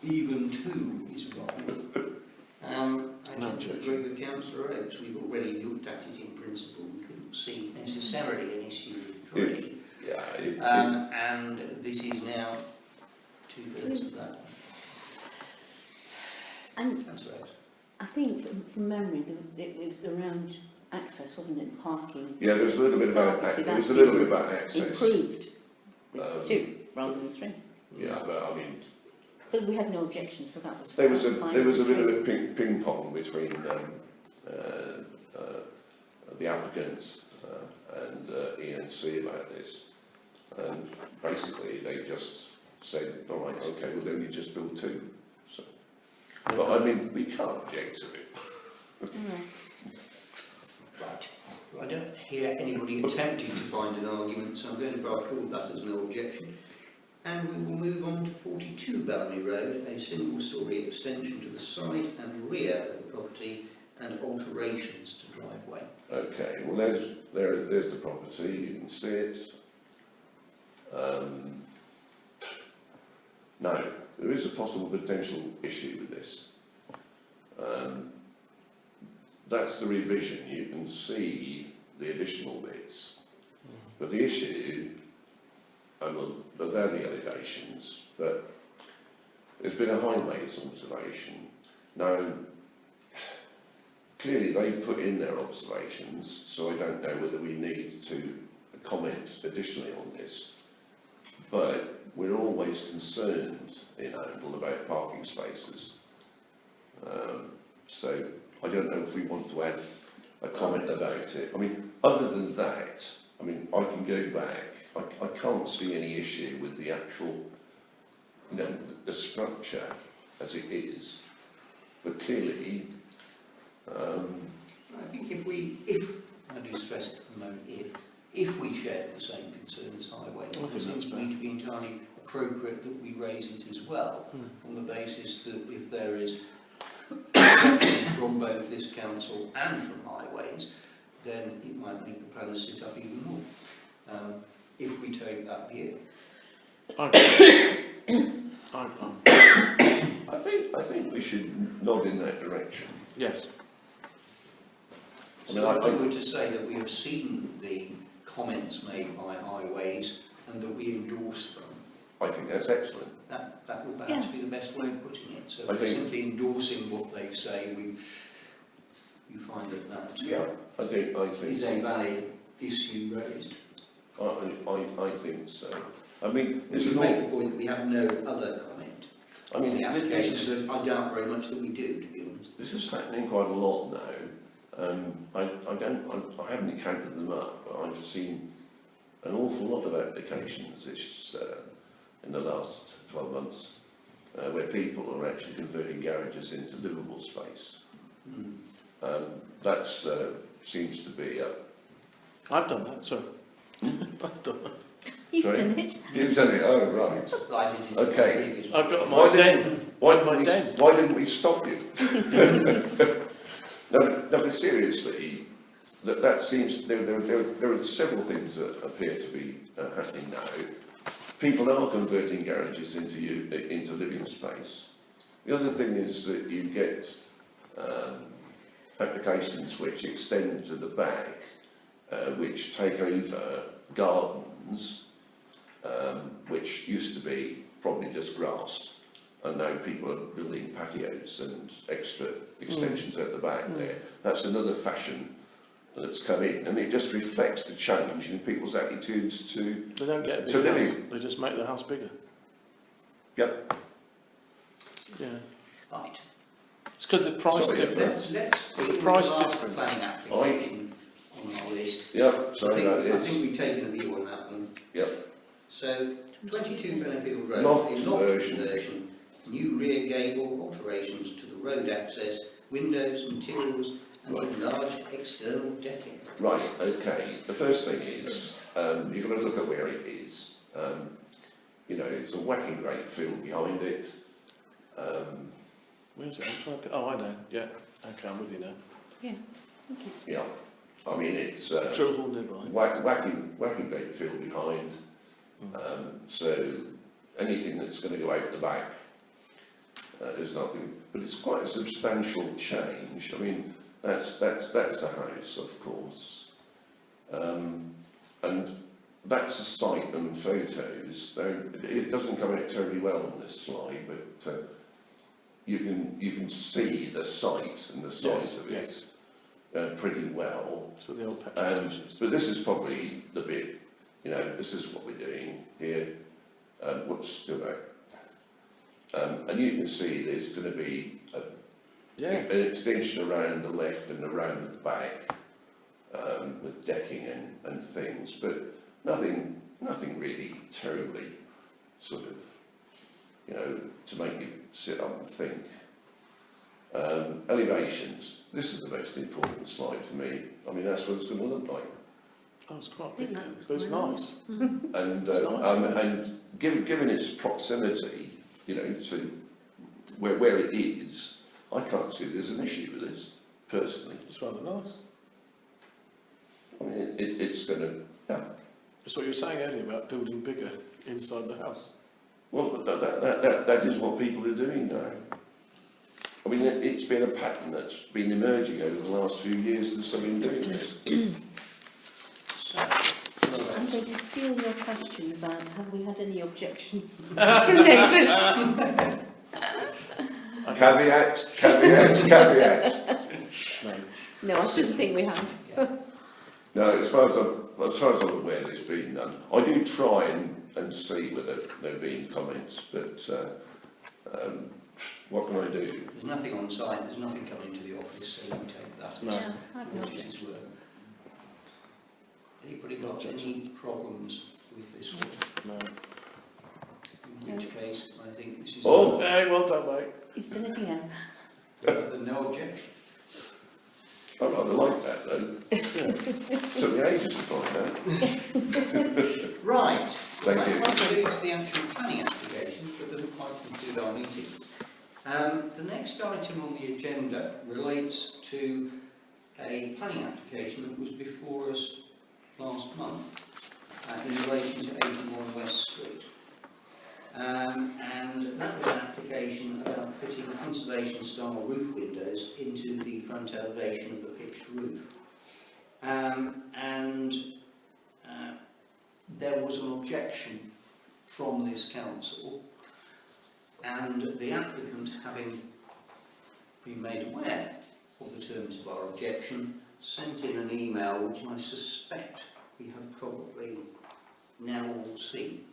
Speaker 1: even 2 is wrong, I
Speaker 2: No
Speaker 1: tend to
Speaker 2: objection.
Speaker 1: agree with Councillor Oakes. We've already looked at it in principle. We couldn't see necessarily an issue with 3.
Speaker 4: Yeah,
Speaker 1: And this is now 2/3 of that.
Speaker 6: And
Speaker 1: Councillor Oakes.
Speaker 6: I think, from memory, it was around access, wasn't it? Parking.
Speaker 4: Yeah, there was a little bit
Speaker 6: So
Speaker 4: about
Speaker 6: obviously
Speaker 4: there was a
Speaker 6: that's
Speaker 4: little bit about access.
Speaker 6: Improved with
Speaker 4: Um,
Speaker 6: 2 rather than 3.
Speaker 4: Yeah, but I mean,
Speaker 6: But we had no objections, so that was
Speaker 4: there was
Speaker 6: fine.
Speaker 4: a
Speaker 6: with
Speaker 4: bit
Speaker 6: three.
Speaker 4: of a ping pong between the applicants and ENC about this, and basically they just said, all right, okay, well then you just build 2. So, but I mean, we can't object to it.
Speaker 1: Right. I don't hear anybody attempting to find an argument, so I'm going to record that as no objection. And we will move on to 42 Bellamy Road, a single-storey extension to the side and rear of the property and alterations to driveway.
Speaker 4: Okay, well there's the property, you can see it. Now, there is a possible potential issue with this. That's the revision, you can see the additional bits. But the issue, and they're the allegations, but there's been a highways observation. Now, clearly they've put in their observations, so I don't know whether we need to comment additionally on this. But we're always concerned in Oundle about parking spaces. So I don't know if we want to add a comment about it. I mean, other than that, I mean, I can go back. I can't see any issue with the actual, you know, the structure as it is. But clearly,
Speaker 1: I think I do stress it for the moment, if we share the same concern as Highway,
Speaker 2: I think
Speaker 1: it seems
Speaker 2: that's
Speaker 1: to
Speaker 2: fair.
Speaker 1: me to be entirely appropriate that we raise it as well, on the basis that if there is from both this council and from Highways, then it might make the planners sit up even more, if we take that view.
Speaker 4: I think we should nod in that direction.
Speaker 2: Yes.
Speaker 4: I mean,
Speaker 1: So
Speaker 4: I
Speaker 1: if I
Speaker 4: think-
Speaker 1: were to say that we have seen the comments made by Highways and that we endorse them,
Speaker 4: I think that's excellent.
Speaker 1: that would perhaps be the best way of putting it. So
Speaker 4: I
Speaker 1: if we're
Speaker 4: think-
Speaker 1: simply endorsing what they say, we find that
Speaker 4: Yeah, I think
Speaker 1: is a valid issue raised.
Speaker 4: I think so. I mean,
Speaker 1: We
Speaker 4: it's
Speaker 1: should
Speaker 4: an
Speaker 1: make
Speaker 4: awful,
Speaker 1: the point that we have no other comment
Speaker 4: I
Speaker 1: on
Speaker 4: mean,
Speaker 1: the
Speaker 4: this
Speaker 1: applications.
Speaker 4: is,
Speaker 1: I doubt very much that we do, to be honest.
Speaker 4: this is happening quite a lot now. I haven't encountered them up, but I've seen an awful lot of applications in the last 12 months where people are actually converting garages into livable space. That seems to be
Speaker 2: I've done that, sorry. I've done that.
Speaker 6: You've
Speaker 4: Sorry?
Speaker 6: done it.
Speaker 4: You've done it, oh right.
Speaker 1: I did it
Speaker 4: Okay.
Speaker 1: previously.
Speaker 2: I've got
Speaker 4: Why
Speaker 2: my den.
Speaker 4: Why didn't we stop you? No, but seriously, that seems there are several things that appear to be happening now. People are converting garages into living space. The other thing is that you get applications which extend to the back, which take over gardens, which used to be probably just grass, and now people are building patios and extra extensions at the back there. That's another fashion that's come in, and it just reflects the change in people's attitudes to.
Speaker 2: They don't get a big
Speaker 4: To
Speaker 2: house,
Speaker 4: living.
Speaker 2: they just make the house bigger.
Speaker 4: Yep.
Speaker 2: Yeah.
Speaker 1: Right.
Speaker 2: It's because of price
Speaker 4: Sorry,
Speaker 2: difference.
Speaker 1: Let's
Speaker 2: There's a
Speaker 1: deal with
Speaker 2: price
Speaker 1: the last
Speaker 2: difference.
Speaker 1: planning application on our list.
Speaker 4: Yep. Sorry about
Speaker 1: I think
Speaker 4: this.
Speaker 1: we've taken a view on that one.
Speaker 4: Yep.
Speaker 1: So, 22 Benefield Road,
Speaker 4: Loft
Speaker 1: a loft
Speaker 4: conversion.
Speaker 1: conversion, new rear gable, alterations to the road access, windows, materials, and
Speaker 4: Right.
Speaker 1: enlarged external decking.
Speaker 4: Right, okay. The first thing is, you've got to look at where it is. You know, it's a whacking great field behind it.
Speaker 2: Where's it? I'm trying to. Oh, I know. Yeah. Okay, I'm with you now.
Speaker 6: Yeah, I think it's...
Speaker 4: Yeah. I mean, it's
Speaker 2: Drill hall nearby.
Speaker 4: whacking great field behind. So anything that's going to go out the back is nothing. But it's quite a substantial change. I mean, that's the house, of course. And that's a site and photos. It doesn't come out terribly well on this slide, but you can see the site and the size
Speaker 2: Yes,
Speaker 4: of it.
Speaker 2: yes.
Speaker 4: pretty well.
Speaker 2: It's with the old petrol stations.
Speaker 4: But this is probably the bit, you know, this is what we're doing here. Whoops, go back. And you can see there's going to be an extension around the left and around the back, with decking and things, but nothing really terribly sort of, you know, to make you sit up and think. Elevations. This is the most important slide for me. I mean, that's what it's going to look like.
Speaker 2: Oh, it's quite
Speaker 6: I think
Speaker 2: big.
Speaker 6: that looks
Speaker 2: It's
Speaker 6: quite
Speaker 2: nice.
Speaker 4: And
Speaker 2: It's nice, isn't it?
Speaker 4: and given its proximity, you know, to where it is, I can't see there's an issue with this personally.
Speaker 2: It's rather nice.
Speaker 4: I mean, it's going to, yeah.
Speaker 2: It's what you were saying earlier about building bigger inside the house.
Speaker 4: Well, that is what people are doing now. I mean, it's been a pattern that's been emerging over the last few years that somebody doing this.
Speaker 1: So,
Speaker 6: I'm going to steal your question about have we had any objections from neighbours?
Speaker 4: Caveats.
Speaker 2: No.
Speaker 6: No, I shouldn't think we have.
Speaker 1: yeah.
Speaker 4: No, as far as I'm aware, there's been none. I do try and see whether there have been comments, but what can I do?
Speaker 1: There's nothing on site, there's nothing coming to the office, so we take that
Speaker 2: No.
Speaker 6: Yeah, I've no
Speaker 1: as what it
Speaker 6: objection.
Speaker 1: is worth. Anybody got any problems with this one?
Speaker 2: No.
Speaker 1: In which case, I think this is
Speaker 4: Oh.
Speaker 2: Hey, well done, mate.
Speaker 6: He's done it again.
Speaker 1: no objection.
Speaker 4: I rather like that though. Took me ages to find that.
Speaker 1: Right.
Speaker 4: Thank you.
Speaker 1: That concludes the actual planning application, but doesn't quite conclude our meeting. The next item on the agenda relates to a planning application that was before us last month in relation to 81 West Street. And that was an application about fitting conservation style roof windows into the front elevation of the pitched roof. There was an objection from this council, and the applicant, having been made aware of the terms of our objection, sent in an email which I suspect we have probably now all seen,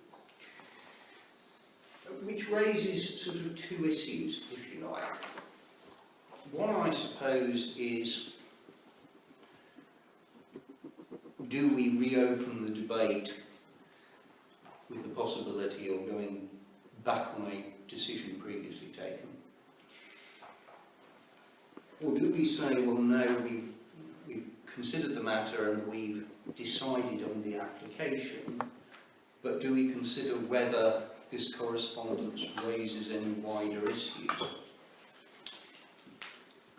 Speaker 1: which raises sort of two issues, if you like. One, I suppose, is do we reopen the debate with the possibility of going back on a decision previously taken? Or do we say, well, no, we've considered the matter and we've decided on the application, but do we consider whether this correspondence raises any wider issues?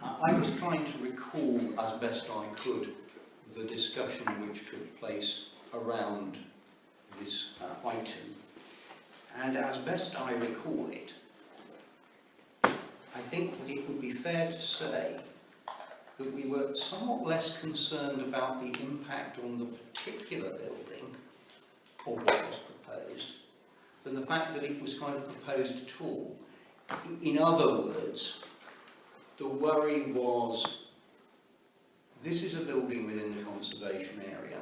Speaker 1: I was trying to recall as best I could the discussion which took place around this item, and as best I recall it, I think that it would be fair to say that we were somewhat less concerned about the impact on the particular building of what was proposed than the fact that it was kind of proposed at all. In other words, the worry was, this is a building within the conservation area.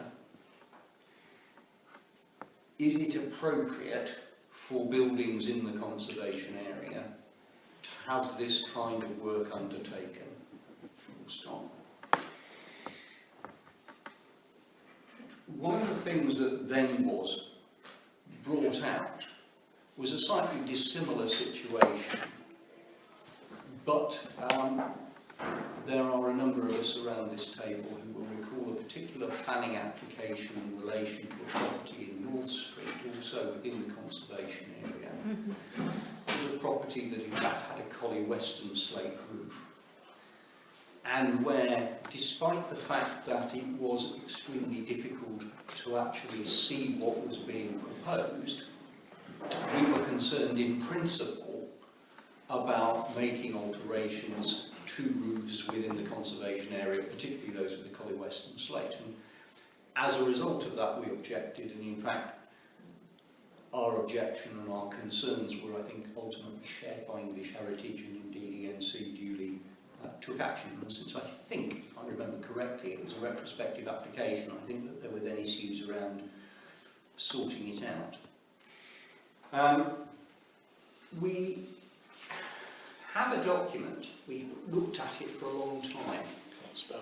Speaker 1: Is it appropriate for buildings in the conservation area to have this kind of work undertaken? Full stop. One of the things that then was brought out was a slightly dissimilar situation, but there are a number of us around this table who will recall a particular planning application in relation to a property in North Street, also within the conservation area. It was a property that in fact had a Collie Western slate roof, and where, despite the fact that it was extremely difficult to actually see what was being proposed, we were concerned in principle about making alterations to roofs within the conservation area, particularly those with the Collie Western slate. And as a result of that, we objected, and in fact, our objection and our concerns were, I think, ultimately shared by English Heritage, and indeed ENC duly took took action. And since I think, if I remember correctly, it was a retrospective application, I think that there were then issues around sorting it out. We have a document, we looked at it for a long time,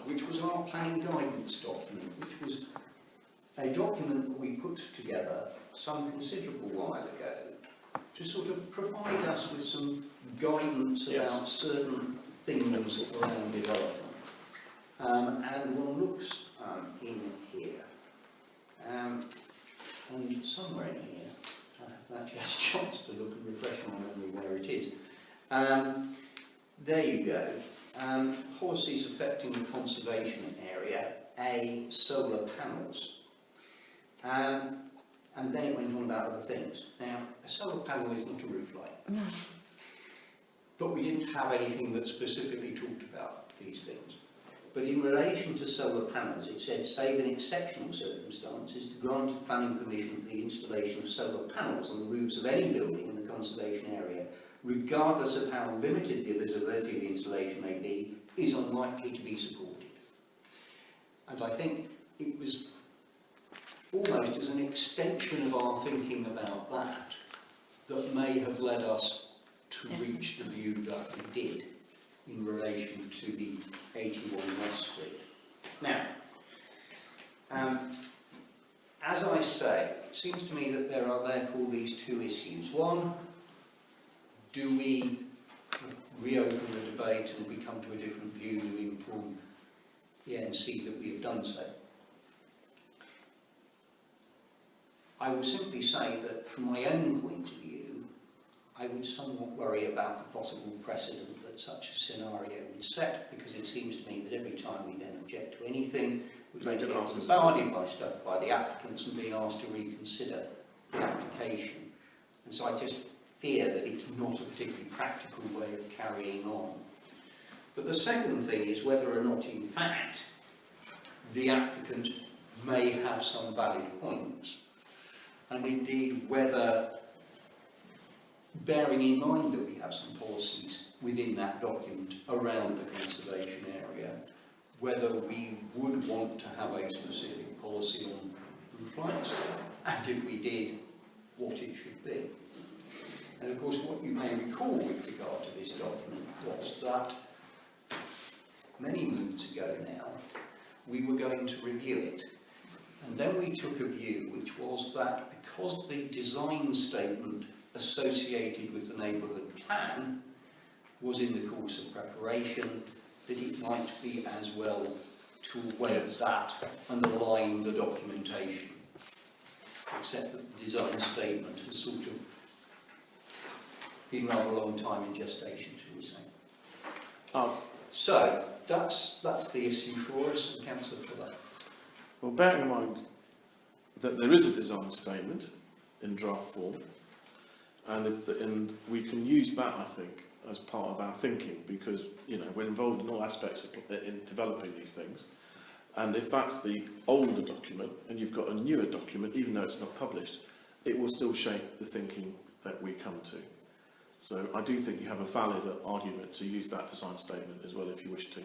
Speaker 1: which was our planning guidance document, which was a document that we put together some considerable while ago to sort of provide us with some guidance about certain things around development. And one looks in here, and somewhere in here, I haven't actually had a chance to look and refresh my memory where it is. There you go. Policies affecting the conservation area, A, solar panels. And then it went on about other things. Now, a solar panel is not a roof light.
Speaker 6: No.
Speaker 1: But we didn't have anything that specifically talked about these things. But in relation to solar panels, it said, save in exceptional circumstances, to grant a planning permission for the installation of solar panels on the roofs of any building in the conservation area, regardless of how limited the visibility of the installation may be, is unlikely to be supported. And I think it was almost as an extension of our thinking about that that may have led us to reach the view that we did in relation to the 81 West Street. Now, as I say, it seems to me that there are therefore these two issues. One, do we reopen the debate, and if we come to a different view, do we inform the NC that we have done so? I will simply say that from my own point of view, I would somewhat worry about the possible precedent that such a scenario would set, because it seems to me that every time we then object to anything, we're going to get bombarded by stuff by the applicants and being asked to reconsider the application. And so I just fear that it's not a particularly practical way of carrying on. But the second thing is whether or not, in fact, the applicant may have some valid points, and indeed whether, bearing in mind that we have some policies within that document around the conservation area, whether we would want to have a specific policy on roof lights, and if we did, what it should be. And of course, what you may recall with regard to this document was that many moons ago now, we were going to review it. And then we took a view which was that because the design statement associated with the neighbourhood plan was in the course of preparation, that it might be as well to await that and align the documentation. Except that the design statement has sort of been rather a long time in gestation, shall we say. So, that's the issue for us, and Councillor Fuller.
Speaker 2: Well, bearing in mind that there is a design statement in draft form, and we can use that, I think, as part of our thinking, because we're involved in all aspects in developing these things. And if that's the older document, and you've got a newer document, even though it's not published, it will still shape the thinking that we come to. So I do think you have a valid argument to use that design statement as well, if you wish to.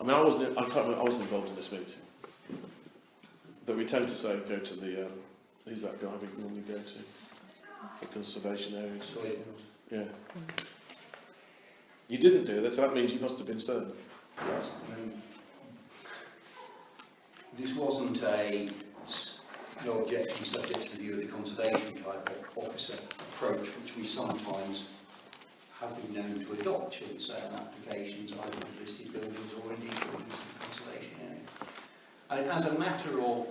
Speaker 2: I mean, I wasn't involved in this meeting, but we tend to say go to the who's that guy we normally go to for conservation areas? Yeah. You didn't do that, so that means you must have been stern.
Speaker 1: Yes. This wasn't no objection subject to review of the conservation type of officer approach, which we sometimes have been known to adopt, shall we say, on applications either of listed buildings or indeed buildings in the conservation area. And as a matter of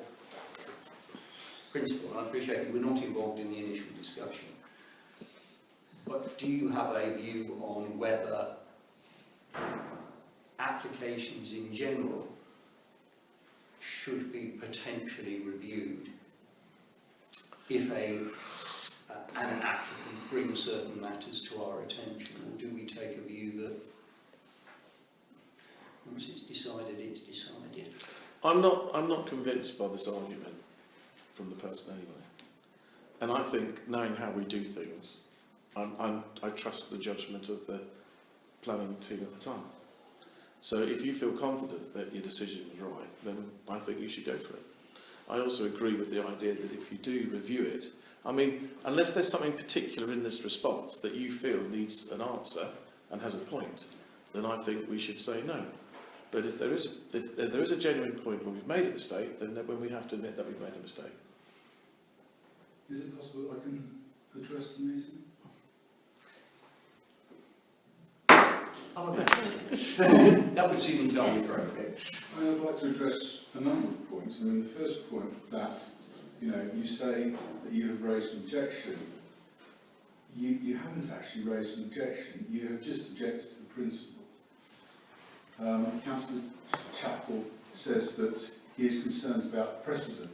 Speaker 1: principle, and I appreciate you were not involved in the initial discussion, but do you have a view on whether applications in general should be potentially reviewed if an applicant brings certain matters to our attention, or do we take a view that once it's decided, it's decided?
Speaker 2: I'm not convinced by this argument from the person anyway. And I think, knowing how we do things, I trust the judgment of the planning team at the time. So if you feel confident that your decision was right, then I think you should go for it. I also agree with the idea that if you do review it, I mean, unless there's something particular in this response that you feel needs an answer and has a point, then I think we should say no. But if there is a genuine point where we've made a mistake, then when we have to admit that we've made a mistake.
Speaker 7: Is it possible that I can address the meeting?
Speaker 1: That would seem entirely appropriate.
Speaker 7: I'd like to address a number of points. I mean, the first point that, you say that you have raised an objection. You haven't actually raised an objection. You have just objected to the principle. Councillor Chappell says that he is concerned about precedent.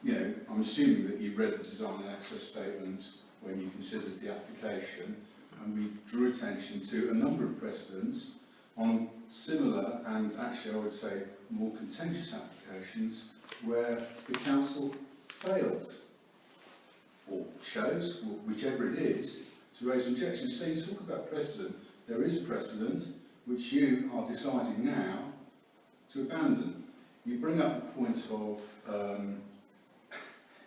Speaker 7: I'm assuming that you read the design and access statement when you considered the application, and we drew attention to a number of precedents on similar and actually I would say more contentious applications where the council failed or chose, whichever it is, to raise objections. So you talk about precedent. There is a precedent which you are deciding now to abandon. You bring up the point of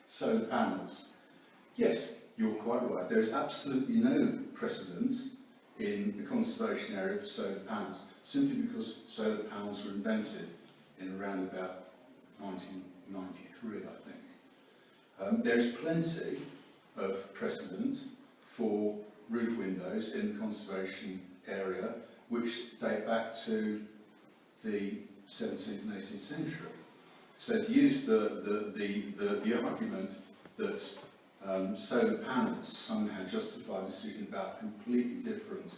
Speaker 7: solar panels. Yes, you're quite right. There is absolutely no precedent in the conservation area for solar panels, simply because solar panels were invented in around about 1993, I think. There is plenty of precedent for roof windows in the conservation area, which date back to the 17th and 18th century. So to use the argument that solar panels somehow justify a decision about a completely different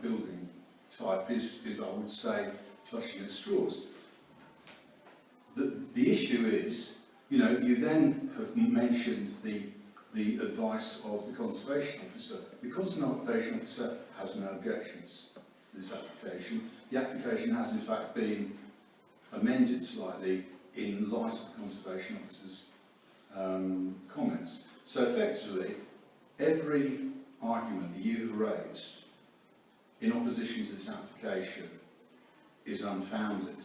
Speaker 7: building type is, I would say, clutching at straws. The issue is, you then have mentioned the advice of the conservation officer. The conservation officer has no objections to this application. The application has in fact been amended slightly in light of the conservation officer's comments. So effectively, every argument that you have raised in opposition to this application is unfounded.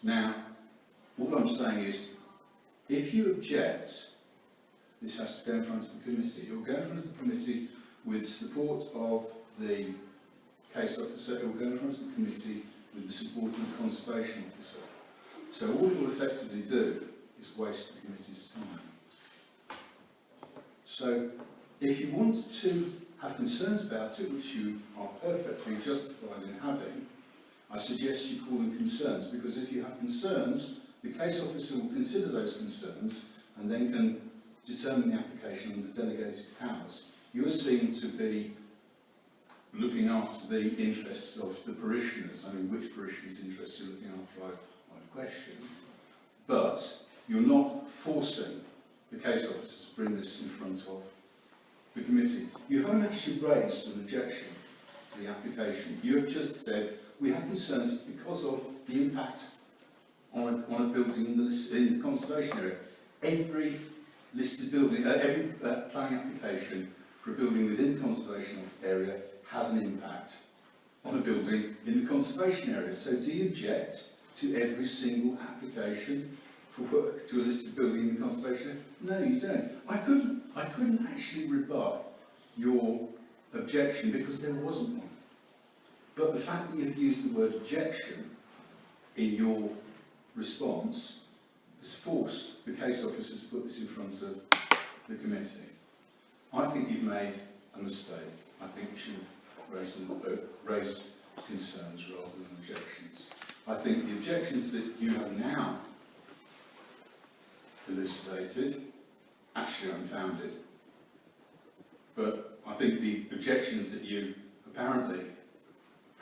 Speaker 7: Now, what I'm saying is, if you object, this has to go in front of the committee. It will go in front of the committee with support of the case officer. It will go in front of the committee with the support of the conservation officer. So all it will effectively do is waste the committee's time. So if you want to have concerns about it, which you are perfectly justified in having, I suggest you call them concerns, because if you have concerns, the case officer will consider those concerns and then can determine the application under delegated powers. You are seen to be looking after the interests of the parishioners. I mean, which parishioners' interests you're looking after, I question. But you're not forcing the case officer to bring this in front of the committee. You haven't actually raised an objection to the application. You have just said, we have concerns because of the impact on a building in the conservation area. Every listed building, every planning application for a building within the conservation area has an impact on a building in the conservation area. So do you object to every single application for work to a listed building in the conservation area? No, you don't. I couldn't actually rebut your objection because there wasn't one. But the fact that you've used the word objection in your response has forced the case officer to put this in front of the committee. I think you've made a mistake. I think you should have raised concerns rather than objections. I think the objections that you have now elucidated actually are unfounded. But I think the objections that you apparently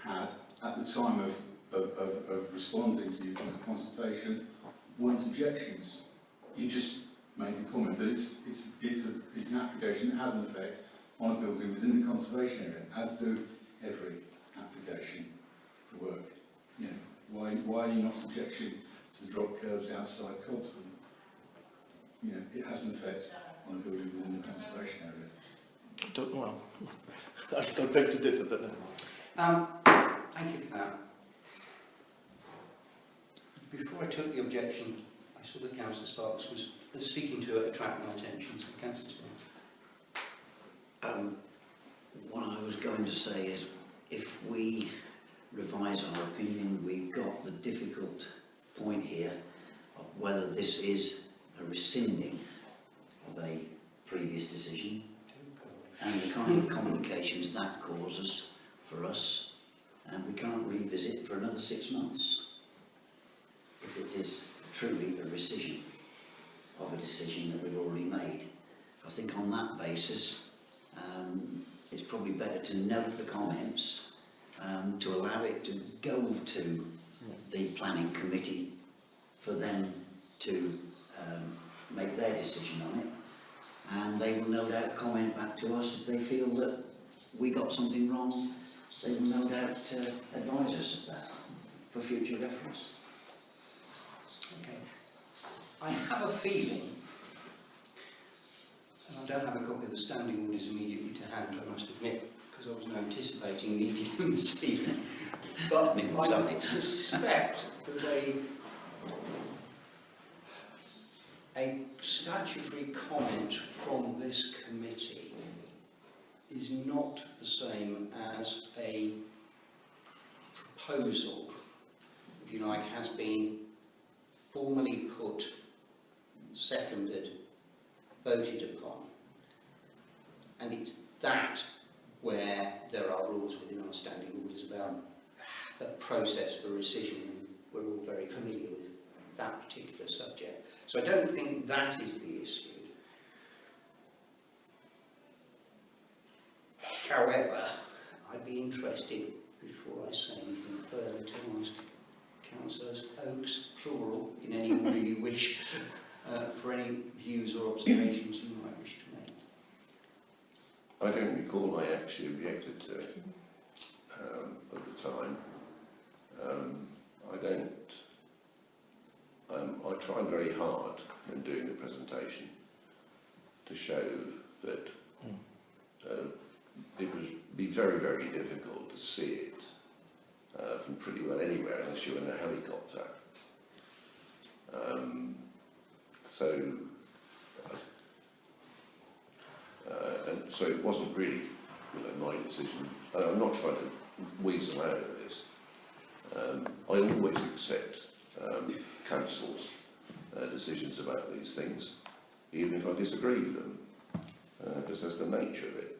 Speaker 7: had at the time of responding to your consultation weren't objections. You just made a comment, but it's an application that has an effect on a building within the conservation area, as do every application for work. You know, why are you not objecting to the drop curbs outside Cobden? You know, it has an effect on a building within the conservation area.
Speaker 2: Well, I beg to differ, but no.
Speaker 1: Thank you for that. Before I took the objection, I saw that Councillor Sparks was seeking to attract my attention. So, Councillor Sparks.
Speaker 3: What I was going to say is, if we revise our opinion, we've got the difficult point here of whether this is a rescinding of a previous decision and the kind of complications that causes for us, and we can't revisit for another 6 months if it is truly a rescission of a decision that we've already made. I think on that basis it's probably better to note the comments, to allow it to go to the planning committee for them to make their decision on it, and they will no doubt comment back to us if they feel that we got something wrong. They will no doubt advise us of that for future reference.
Speaker 1: Okay. I have a feeling, and I don't have a copy of the standing orders immediately to hand, I must admit, because I wasn't anticipating needing them this evening, but I suspect that a statutory comment from this committee is not the same as a proposal, if you like, has been formally put, seconded, voted upon. And it's that where there are rules within our standing orders about the process for rescission, and we're all very familiar with that particular subject. So I don't think that is the issue. However, I'd be interested, before I say anything further, to ask Councillors Oakes, plural, in any order you wish, for any views or observations you might wish to make.
Speaker 4: I don't recall I actually objected to it at the time. I tried very hard in doing the presentation to show that it would be very, very difficult to see it from pretty well anywhere unless you were in a helicopter. And so it wasn't really, my decision. I'm not trying to weasel out of this. I always accept council's decisions about these things, even if I disagree with them, because that's the nature of it.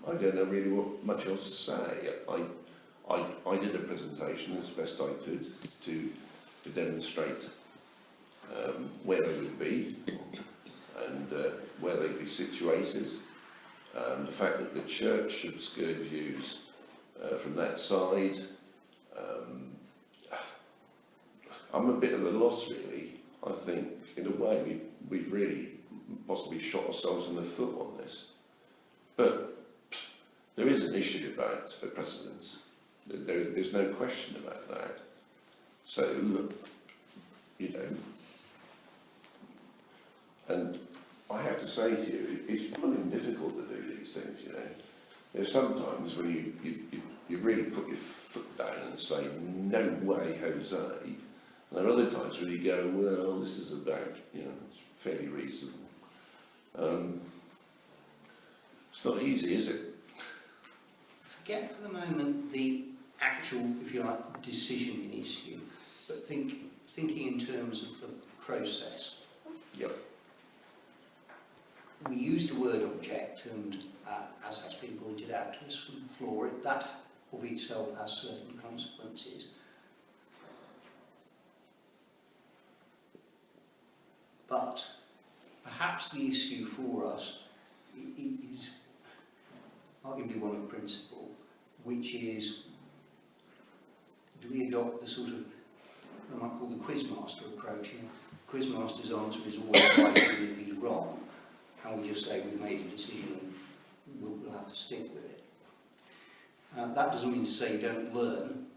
Speaker 4: I don't know really what much else to say. I did a presentation as best I could to demonstrate where they would be and where they'd be situated. The fact that the church should skirt views from that side. I'm a bit of a loss, really. I think, in a way, we've really possibly shot ourselves in the foot on this. But there is an issue about precedence. There's no question about that. So, and I have to say to you, it's bloody difficult to do these things, There's sometimes when you really put your foot down and say, no way, Jose. And there are other times when you go, well, this is about, it's fairly reasonable. It's not easy, is it?
Speaker 1: Forget for the moment the actual, if you like, decision in issue, but thinking in terms of the process.
Speaker 4: Yep.
Speaker 1: We used the word object, and as has been pointed out to us from the floor, that of itself has certain consequences. But perhaps the issue for us is arguably one of principle, which is, do we adopt the sort of, I might call the quizmaster approach? Quizmaster's answer is always right even if he's wrong, and we just say we've made a decision and we'll have to stick with it. That doesn't mean to say you don't learn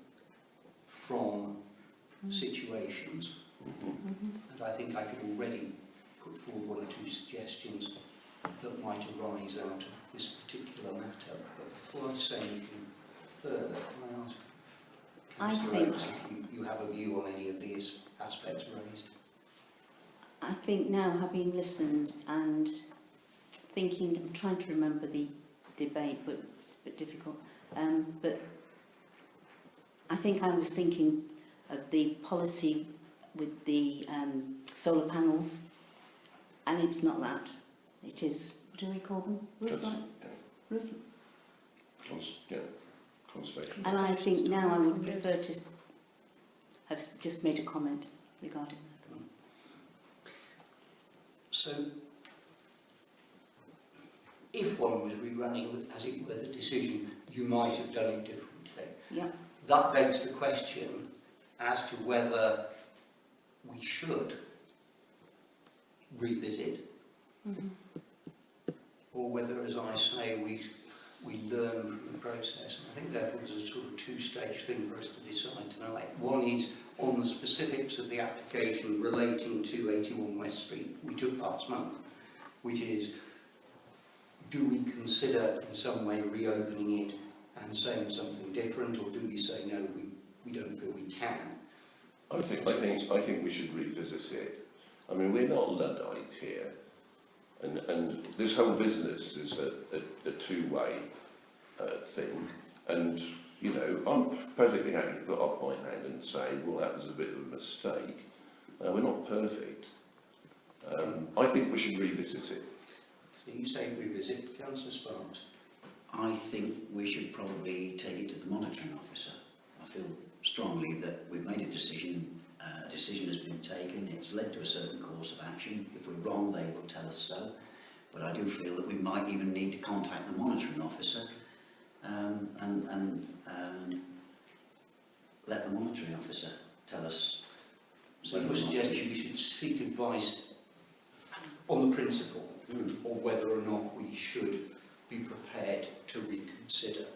Speaker 1: from situations, and I think I could already put forward one or two suggestions that might arise out of this particular matter. But before I say anything further? Can I ask?
Speaker 6: I
Speaker 1: Councillor
Speaker 6: think-
Speaker 1: Oates, if you have a view on any of these aspects raised.
Speaker 6: I think now, having listened and thinking, I'm trying to remember the debate, but it's a bit difficult. But I think I was thinking of the policy with the solar panels, and it's not that. It is, what do we call them? Roof light? Roof.
Speaker 4: Conservation.
Speaker 6: And I think now I would prefer to have just made a comment regarding that.
Speaker 1: So, if one was rerunning, as it were, the decision, you might have done it differently.
Speaker 6: Yeah.
Speaker 1: That begs the question as to whether we should revisit, or whether, as I say, we learn from the process. And I think therefore there's a sort of two-stage thing for us to decide tonight. One is on the specifics of the application relating to 81 West Street we took last month, which is, do we consider in some way reopening it and saying something different, or do we say no, we don't feel we can?
Speaker 4: I think we should revisit it. I mean, we're not Luddite here, and this whole business is a two-way thing. And you know, I'm perfectly happy to put up my hand and say, well, that was a bit of a mistake. We're not perfect. I think we should revisit it.
Speaker 1: So you say revisit, Councillor Sparks?
Speaker 3: I think we should probably take it to the monitoring officer. I feel strongly that we've made a decision has been taken, it's led to a certain course of action. If we're wrong, they will tell us so. But I do feel that we might even need to contact the monitoring officer and let the monitoring officer tell us.
Speaker 1: So you're suggesting we should seek advice on the principle of whether or not we should be prepared to reconsider.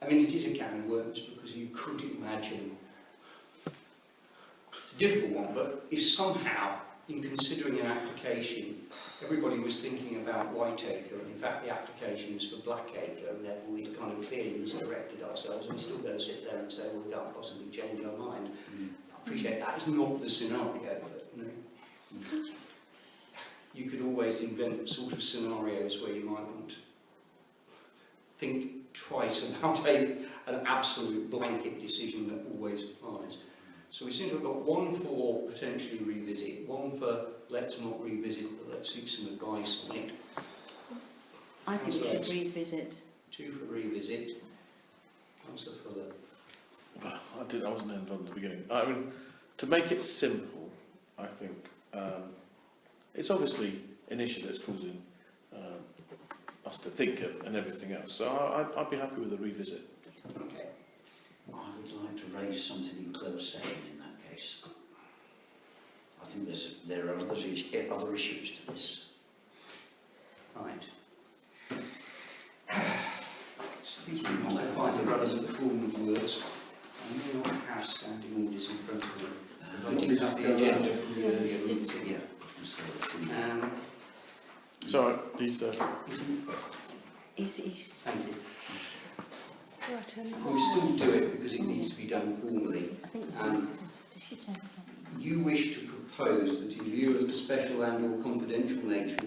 Speaker 1: I mean, it is a can of worms, because you could imagine, it's a difficult one, but if somehow, in considering an application, everybody was thinking about Whiteacre, and in fact the application is for Blackacre, and therefore we'd kind of clearly misdirected ourselves, and we're still going to sit there and say, well, we can't possibly change our mind. I appreciate that is not the scenario, but you know, you could always invent sort of scenarios where you might want to think twice about an absolute blanket decision that always applies. So we seem to have got one for potentially revisit, one for let's not revisit, but let's seek some advice on it.
Speaker 6: I think we should revisit.
Speaker 1: Two for revisit. Councillor Fuller.
Speaker 2: Well, I wasn't there from the beginning. I mean, to make it simple, I think it's obviously an issue that's causing us to think and everything else. So I'd be happy with a revisit.
Speaker 1: Okay.
Speaker 3: I would like to raise something in closed session in that case. I think there are other issues to this.
Speaker 1: Right. Excuse me, whilst I find the relevant form of words. I may not have standing orders in front of me, because I did have the agenda from the earlier meeting.
Speaker 3: Yeah. So it's in there.
Speaker 2: So please.
Speaker 1: Thank you. We'll still do it because it needs to be done formally. You wish to propose that in view of the special and or confidential nature